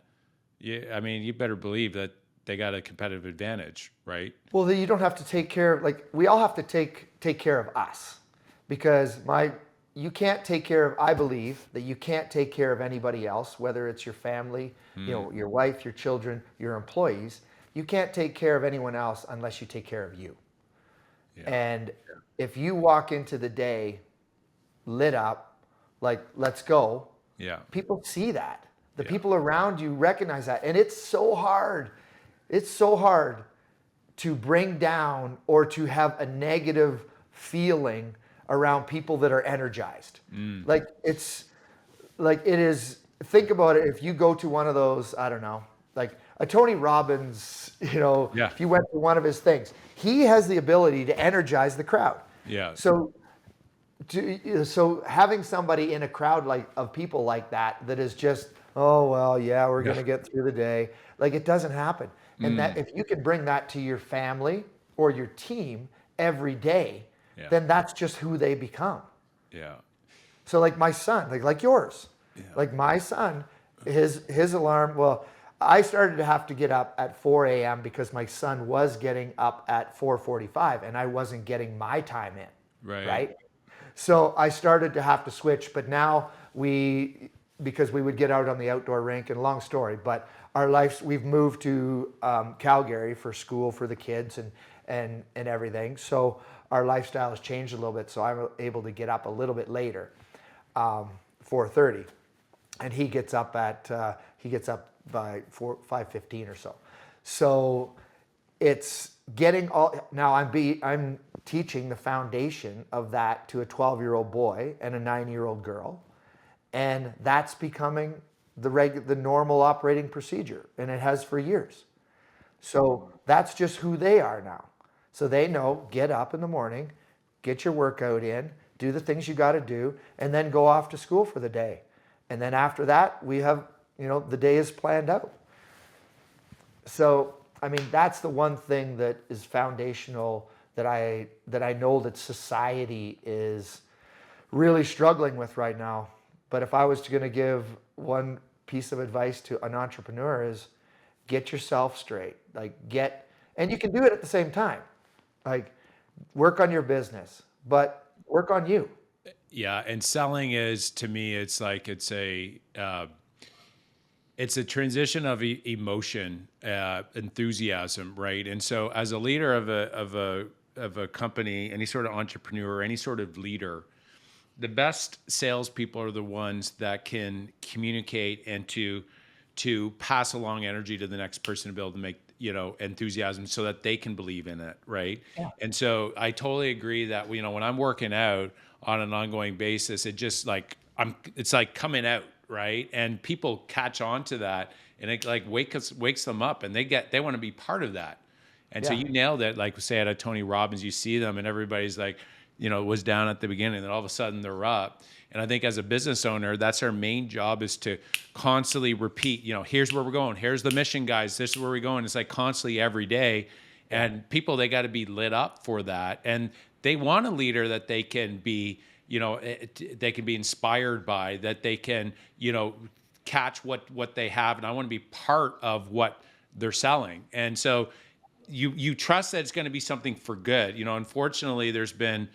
I mean, you better believe that they got a competitive advantage, right? Well, then you don't have to take care of, like, we all have to take care of us, because you can't take care of, I believe that you can't take care of anybody else, whether it's your family, your wife, your children, your employees. You can't take care of anyone else unless you take care of you. Yeah. And if you walk into the day lit up, like, let's go, Yeah. people see that. The Yeah. people around you recognize that. And it's so hard. It's so hard to bring down or to have a negative feeling around people that are energized. Like it is, think about it. If you go to one of those, I don't know, like a Tony Robbins, Yeah. if you went to one of his things, he has the ability to energize the crowd. Yeah. So having somebody in a crowd of people like that is just, oh well, yeah, we're gonna get through the day. Like, it doesn't happen. And that, if you can bring that to your family or your team every day, Yeah. then that's just who they become. Yeah. So like my son, like yours, Yeah. like my son, his alarm. Well, I started to have to get up at 4 a.m. because my son was getting up at 4:45, and I wasn't getting my time in. Right. So I started to have to switch, but now because we would get out on the outdoor rink, and long story, but we've moved to Calgary for school for the kids and everything. So our lifestyle has changed a little bit. So I'm able to get up a little bit later, 4:30, and he gets up by 5:15 or so. So it's getting all, now I'm teaching the foundation of that to a 12-year-old boy and a 9-year-old girl, and that's becoming the normal operating procedure, and it has for years. So that's just who they are now. So they know, get up in the morning, get your workout in, do the things you got to do, and then go off to school for the day. And then after that, we have, the day is planned out. So, I mean, that's the one thing that is foundational that I know that society is really struggling with right now. But if I was going to give one piece of advice to an entrepreneur, is get yourself straight. And you can do it at the same time. Like, work on your business, but work on you. Yeah. And selling is, to me, it's like, It's a transition of emotion, enthusiasm, right? And so, as a leader of a company, any sort of entrepreneur, any sort of leader, the best salespeople are the ones that can communicate and to pass along energy to the next person to be able to make enthusiasm so that they can believe in it, right? Yeah. And so I totally agree that when I'm working out on an ongoing basis, it just like it's like coming out, right? And people catch on to that, and it like wakes them up, and they want to be part of that. And so Yeah. you nailed it. Like say at a Tony Robbins, you see them and everybody's like, was down at the beginning, and then all of a sudden they're up. And I think as a business owner, that's our main job, is to constantly repeat, here's where we're going. Here's the mission, guys. This is where we're going. It's like constantly every day. Yeah. And people, they got to be lit up for that. And they want a leader that they can be, they can be inspired by, that they can, catch what they have. And I want to be part of what they're selling. And so you trust that it's going to be something for good. Unfortunately, there's been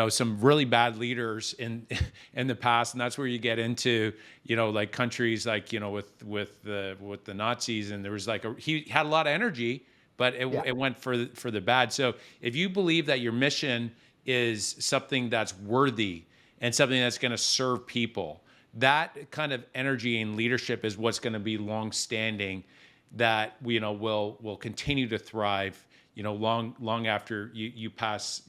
some really bad leaders in in the past, and that's where you get into like countries like with the Nazis, and there was like he had a lot of energy, but Yeah. it went for the bad. So if you believe that your mission is something that's worthy and something that's going to serve people, that kind of energy and leadership is what's going to be long standing, that will continue to thrive long after you pass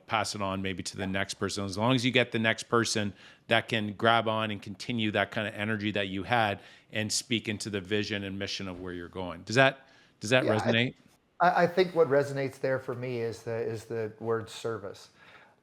pass it on maybe to the next person. As long as you get the next person that can grab on and continue that kind of energy that you had and speak into the vision and mission of where you're going. Does that Yeah. resonate? I think what resonates there for me is the word service.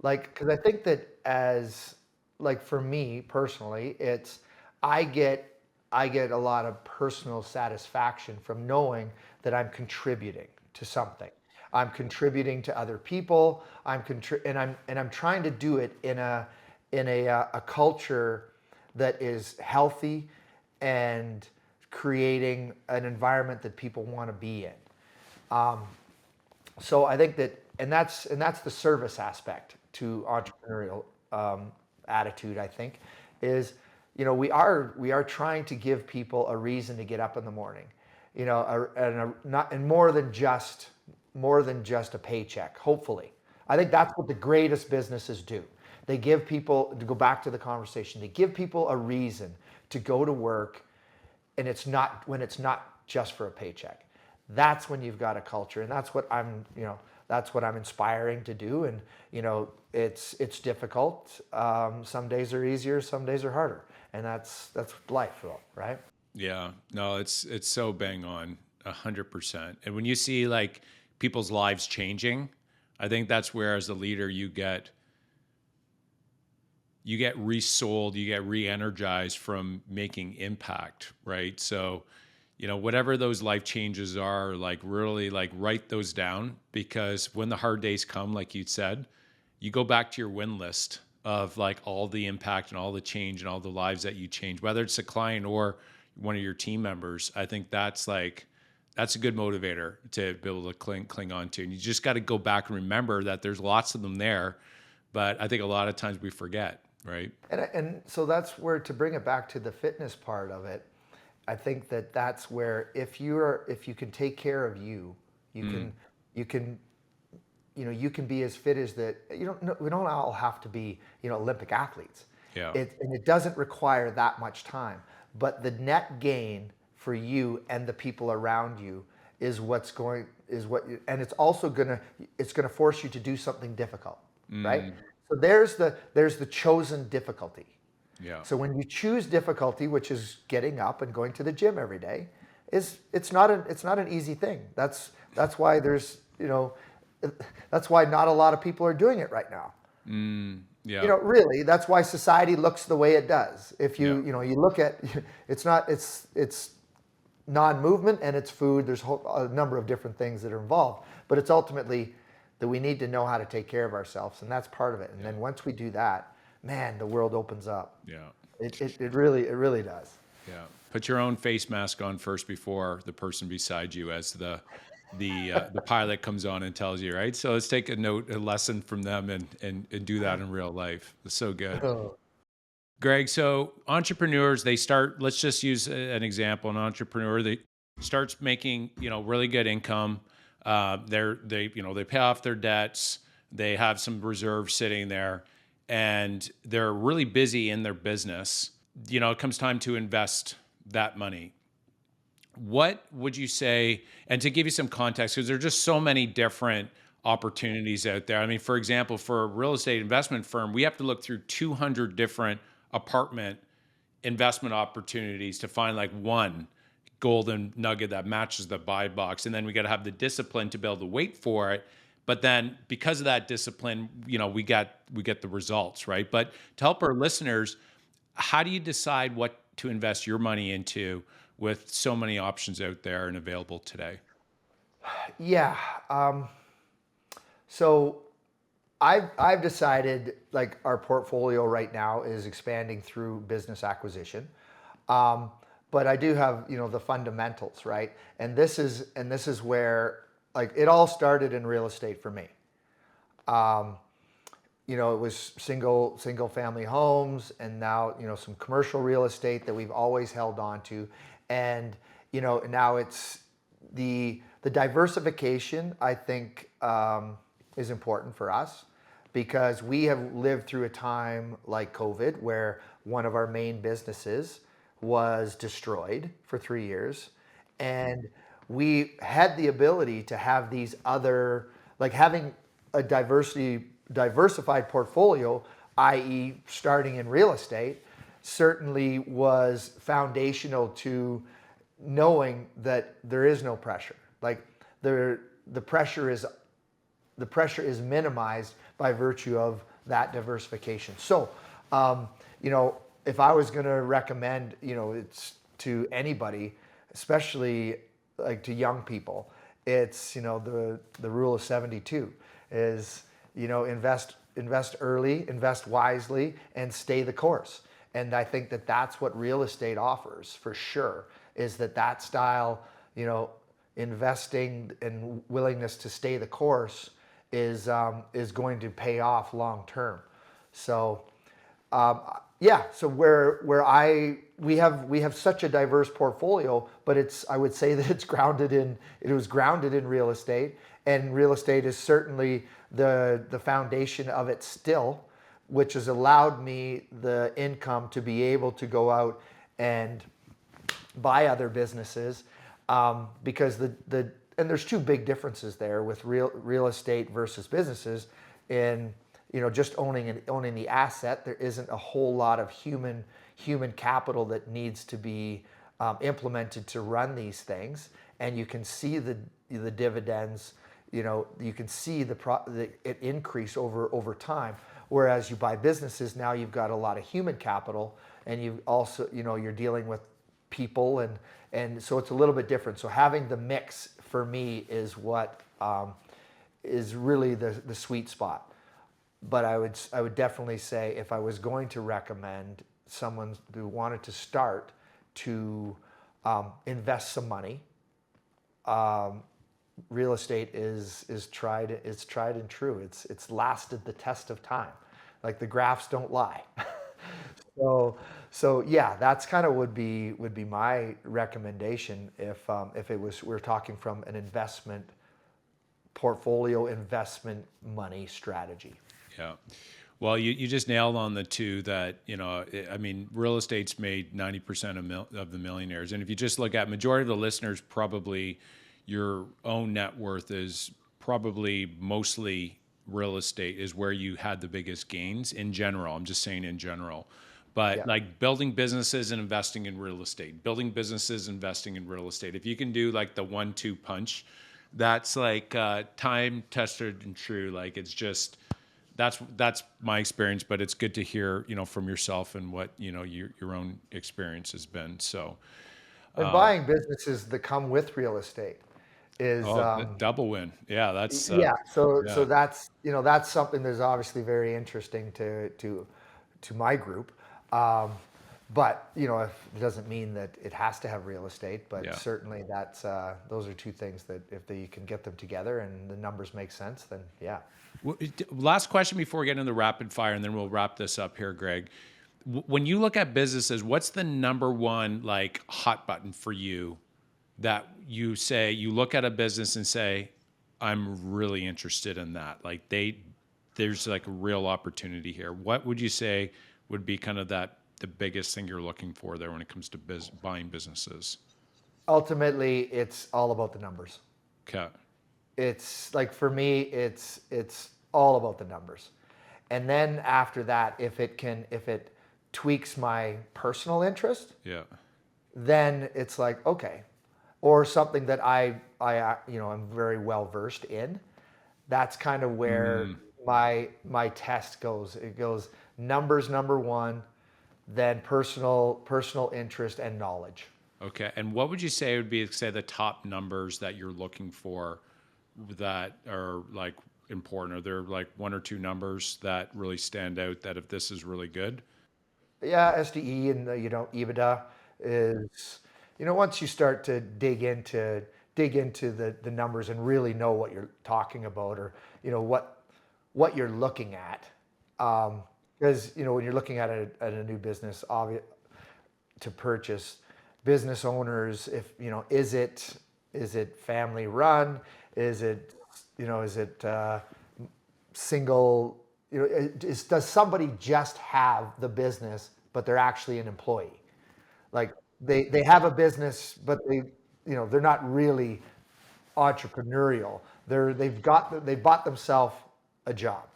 Like, because I think that as like for me personally, it's I get I get a lot of personal satisfaction from knowing that I'm contributing to something. I'm contributing to other people. And I'm trying to do it in a culture that is healthy and creating an environment that people want to be in. So I think that, and that's the service aspect to entrepreneurial attitude. I think is, we are trying to give people a reason to get up in the morning, not and more than just a paycheck. Hopefully, I think that's what the greatest businesses do. They give people, to go back to the conversation, they give people a reason to go to work, and it's not just for a paycheck. That's when you've got a culture, and that's what I'm inspiring to do. And it's difficult. Some days are easier, some days are harder, and that's life, though, right? Yeah, no, it's so bang on, 100%. And when you see like people's lives changing, I think that's where, as a leader, you get resold, you get re-energized from making impact, right? So, whatever those life changes are, like really like write those down, because when the hard days come, like you said, you go back to your win list of like all the impact and all the change and all the lives that you change, whether it's a client or one of your team members. I think that's a good motivator to be able to cling on to. And you just got to go back and remember that there's lots of them there, but I think a lot of times we forget, right? And so that's where, to bring it back to the fitness part of it, I think that that's where, if you can take care of you, you can you can you can be as fit as that. We don't all have to be Olympic athletes. Yeah. And it doesn't require that much time, but the net gain for you and the people around you is and it's going to force you to do something difficult, right? So there's the chosen difficulty. Yeah. So when you choose difficulty, which is getting up and going to the gym every day, it's not an easy thing. That's why that's why not a lot of people are doing it right now. Yeah. Really, that's why society looks the way it does. If Yeah. you look at, it's non-movement and it's food. There's a number of different things that are involved, but it's ultimately that we need to know how to take care of ourselves, and that's part of it. And then once we do that, man, the world opens up. Yeah. It really does. Yeah. Put your own face mask on first before the person beside you, as the pilot comes on and tells you, right? So let's take a lesson from them, and do that in real life. It's so good. Greg, so entrepreneurs, they start, let's just use an example. An entrepreneur, they starts making, really good income. They pay off their debts. They have some reserves sitting there and they're really busy in their business. It comes time to invest that money. What would you say, and to give you some context, because there are just so many different opportunities out there. I mean, for example, for a real estate investment firm, we have to look through 200 different apartment investment opportunities to find like one golden nugget that matches the buy box. And then we got to have the discipline to be able to wait for it. But then because of that discipline, we get the results, right? But to help our listeners, how do you decide what to invest your money into with so many options out there and available today? Yeah. So I've decided, like, our portfolio right now is expanding through business acquisition. But I do have, the fundamentals, right? And this is where, like, it all started in real estate for me. It was single family homes, and now, some commercial real estate that we've always held on to. And, now it's the diversification, I think, is important for us, because we have lived through a time like COVID where one of our main businesses was destroyed for 3 years. And we had the ability to have these other, like, having a diversified portfolio, i.e. starting in real estate, certainly was foundational to knowing that there is no pressure. Like, the pressure is minimized by virtue of that diversification. So, if I was going to recommend, it's to anybody, especially like to young people, it's, the rule of 72 is, invest early, invest wisely, and stay the course. And I think that that's what real estate offers for sure, is that style, investing and willingness to stay the course is going to pay off long term. So so we have such a diverse portfolio, but I would say that it was grounded in real estate, and real estate is certainly the foundation of it still, which has allowed me the income to be able to go out and buy other businesses, because and there's two big differences there with real estate versus businesses. In just owning the asset, there isn't a whole lot of human capital that needs to be implemented to run these things, and you can see the dividends. You can see it increase over time. Whereas you buy businesses, now you've got a lot of human capital, and you also you're dealing with people, and so it's a little bit different. So having the mix for me is what is really the sweet spot. But I would definitely say, if I was going to recommend someone who wanted to start to invest some money, real estate is tried and true. It's lasted the test of time. Like, the graphs don't lie. So yeah, that's kind of would be my recommendation if we're talking from an investment portfolio, investment money strategy. Yeah. Well, you just nailed on the two that, real estate's made 90% of the millionaires. And if you just look at majority of the listeners, probably your own net worth is probably mostly real estate is where you had the biggest gains in general. I'm just saying in general. But like building businesses and investing in real estate, building businesses, investing in real estate. If you can do like the 1-2 punch, that's like time tested and true. Like, it's just, that's my experience, but it's good to hear, from yourself and what, your own experience has been. So, and buying businesses that come with real estate is double win. Yeah. That's, so that's something that's obviously very interesting to my group. But it doesn't mean that it has to have real estate, but certainly those are two things that if you can get them together and the numbers make sense, then yeah. Last question before we get into the rapid fire, and then we'll wrap this up here, Greg. when you look at businesses, what's the number one like hot button for you that you say you look at a business and say, I'm really interested in that. Like there's like a real opportunity here. What would you say would be kind of the biggest thing you're looking for there when it comes to buying businesses? Ultimately, it's all about the numbers. Okay. It's like for me, it's all about the numbers. And then after that, if it tweaks my personal interest, Yeah. then it's like, okay. Or something that I'm very well versed in. That's kind of where my test goes. It goes numbers number one, then personal interest and knowledge. Okay. And what would you say would be, say, the top numbers that you're looking for that are like important? Are there like one or two numbers that really stand out that if this is really good? Yeah, SDE and EBITDA is, once you start to dig into the numbers and really know what you're talking about, or what you're looking at, because when you're looking at a new business, to purchase, business owners, if is it family run, is it single, does somebody just have the business but they're actually an employee? Like they have a business but they're not really entrepreneurial. They bought themselves a job.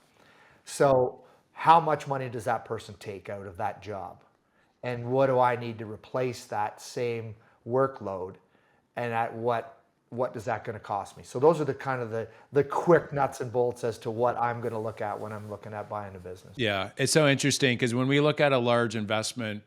So how much money does that person take out of that job? And what do I need to replace that same workload? And at what is that going to cost me? So those are the kind of the quick nuts and bolts as to what I'm going to look at when I'm looking at buying a business. Yeah. It's so interesting because when we look at a large investment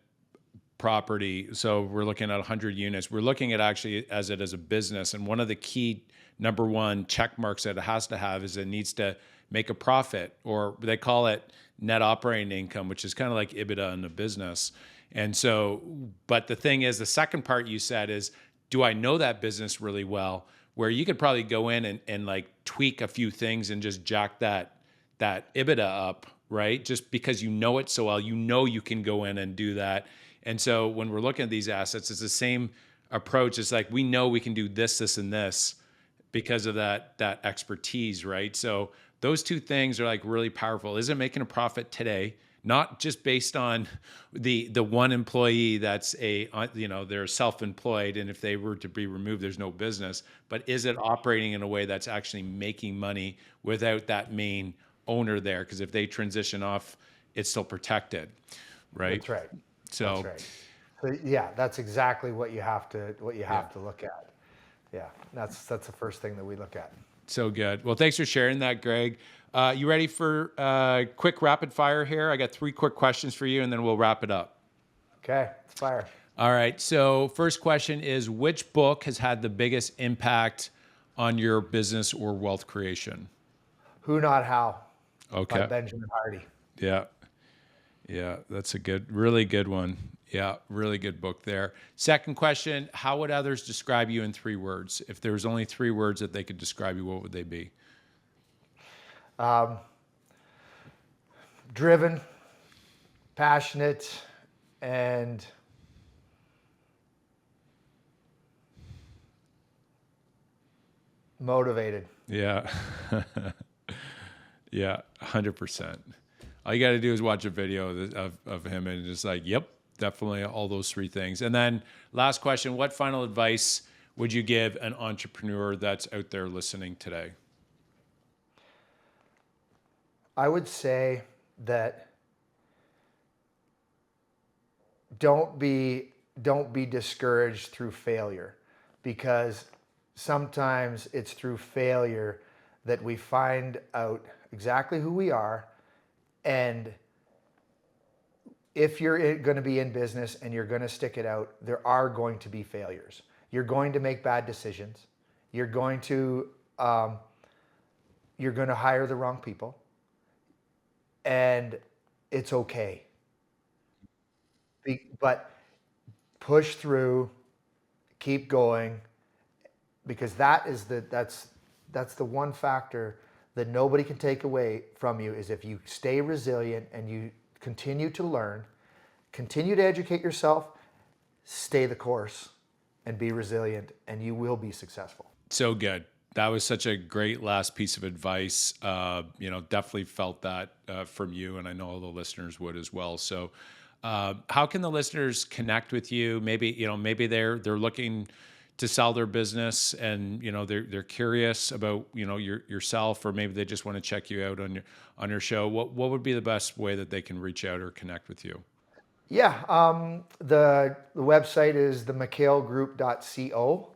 property, so we're looking at 100 units, we're looking at actually as a business. And one of the key number one check marks that it has to have is it needs to make a profit, or they call it net operating income, which is kind of like EBITDA in the business. And so, but the thing is, the second part you said is, do I know that business really well? Where you could probably go in and like tweak a few things and just jack that EBITDA up, right? Just because you know it so well, you can go in and do that. And so when we're looking at these assets, it's the same approach. It's like we know we can do this, and this because of that expertise, right? So those two things are like really powerful. Is it making a profit today? Not just based on the one employee that's they're self-employed, and if they were to be removed, there's no business. But is it operating in a way that's actually making money without that main owner there? Because if they transition off, it's still protected, right? That's right. So, That's right. So yeah, that's exactly what you have to look at. Yeah, that's the first thing that we look at. so good. Well, thanks for sharing that, Greg. You ready for quick rapid fire here? I got 3 quick questions for you, and then we'll wrap it up. Okay, it's fire. All right. So, first question is, which book has had the biggest impact on your business or wealth creation? Who Not How by Okay. Benjamin Hardy. Yeah. Yeah. That's a really good one. Yeah. Really good book there. Second question, how would others describe you in 3 words? If there was only 3 words that they could describe you, what would they be? Driven, passionate, and motivated. Yeah. Yeah. 100%. All you got to do is watch a video of him and just like, yep, definitely all those 3 things. And then last question, what final advice would you give an entrepreneur that's out there listening today? I would say that don't be discouraged through failure, because sometimes it's through failure that we find out exactly who we are. And if you're going to be in business and you're going to stick it out, there are going to be failures. You're going to make bad decisions. You're going to hire the wrong people, and it's okay. But push through, keep going, because that's the one factor that nobody can take away from you, is if you stay resilient and you continue to learn, continue to educate yourself, stay the course, and be resilient, and you will be successful. So good. That was such a great last piece of advice. Definitely felt that from you, and I know all the listeners would as well. So, how can the listeners connect with you? Maybe they're looking to sell their business, and they're curious about yourself, or maybe they just want to check you out on your show. What would be the best way that they can reach out or connect with you? Yeah, the website is the McHaleGroup.co.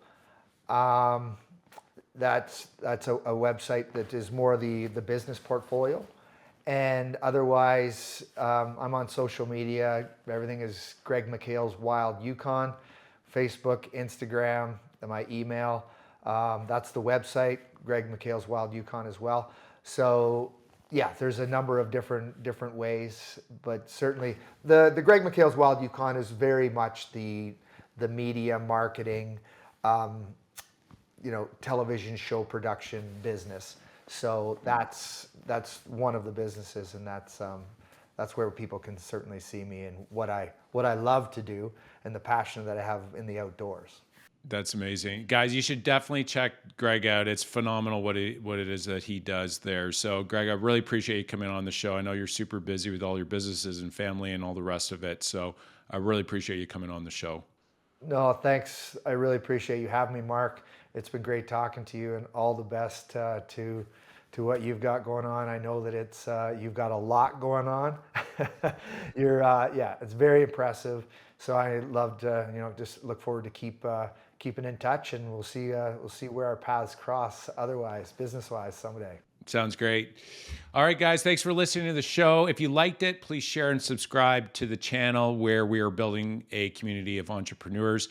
That's a website that is more the business portfolio. And otherwise, I'm on social media. Everything is Greg McHale's Wild Yukon, Facebook, Instagram, and my email. That's the website, Greg McHale's Wild Yukon as well. So yeah, there's a number of different ways, but certainly the Greg McHale's Wild Yukon is very much the media marketing, television show production business. So that's one of the businesses, and that's where people can certainly see me and what I love to do and the passion that I have in the outdoors. That's amazing. Guys, you should definitely check Greg out. It's phenomenal what it is that he does there. So Greg, I really appreciate you coming on the show. I know you're super busy with all your businesses and family and all the rest of it. So I really appreciate you coming on the show. No, thanks. I really appreciate you having me, Mark. It's been great talking to you, and all the best to what you've got going on. I know that it's you've got a lot going on. It's very impressive. So I love to just look forward to keeping in touch, and we'll see where our paths cross otherwise, business-wise, someday. Sounds great. All right, guys, thanks for listening to the show. If you liked it, please share and subscribe to the channel, where we are building a community of entrepreneurs.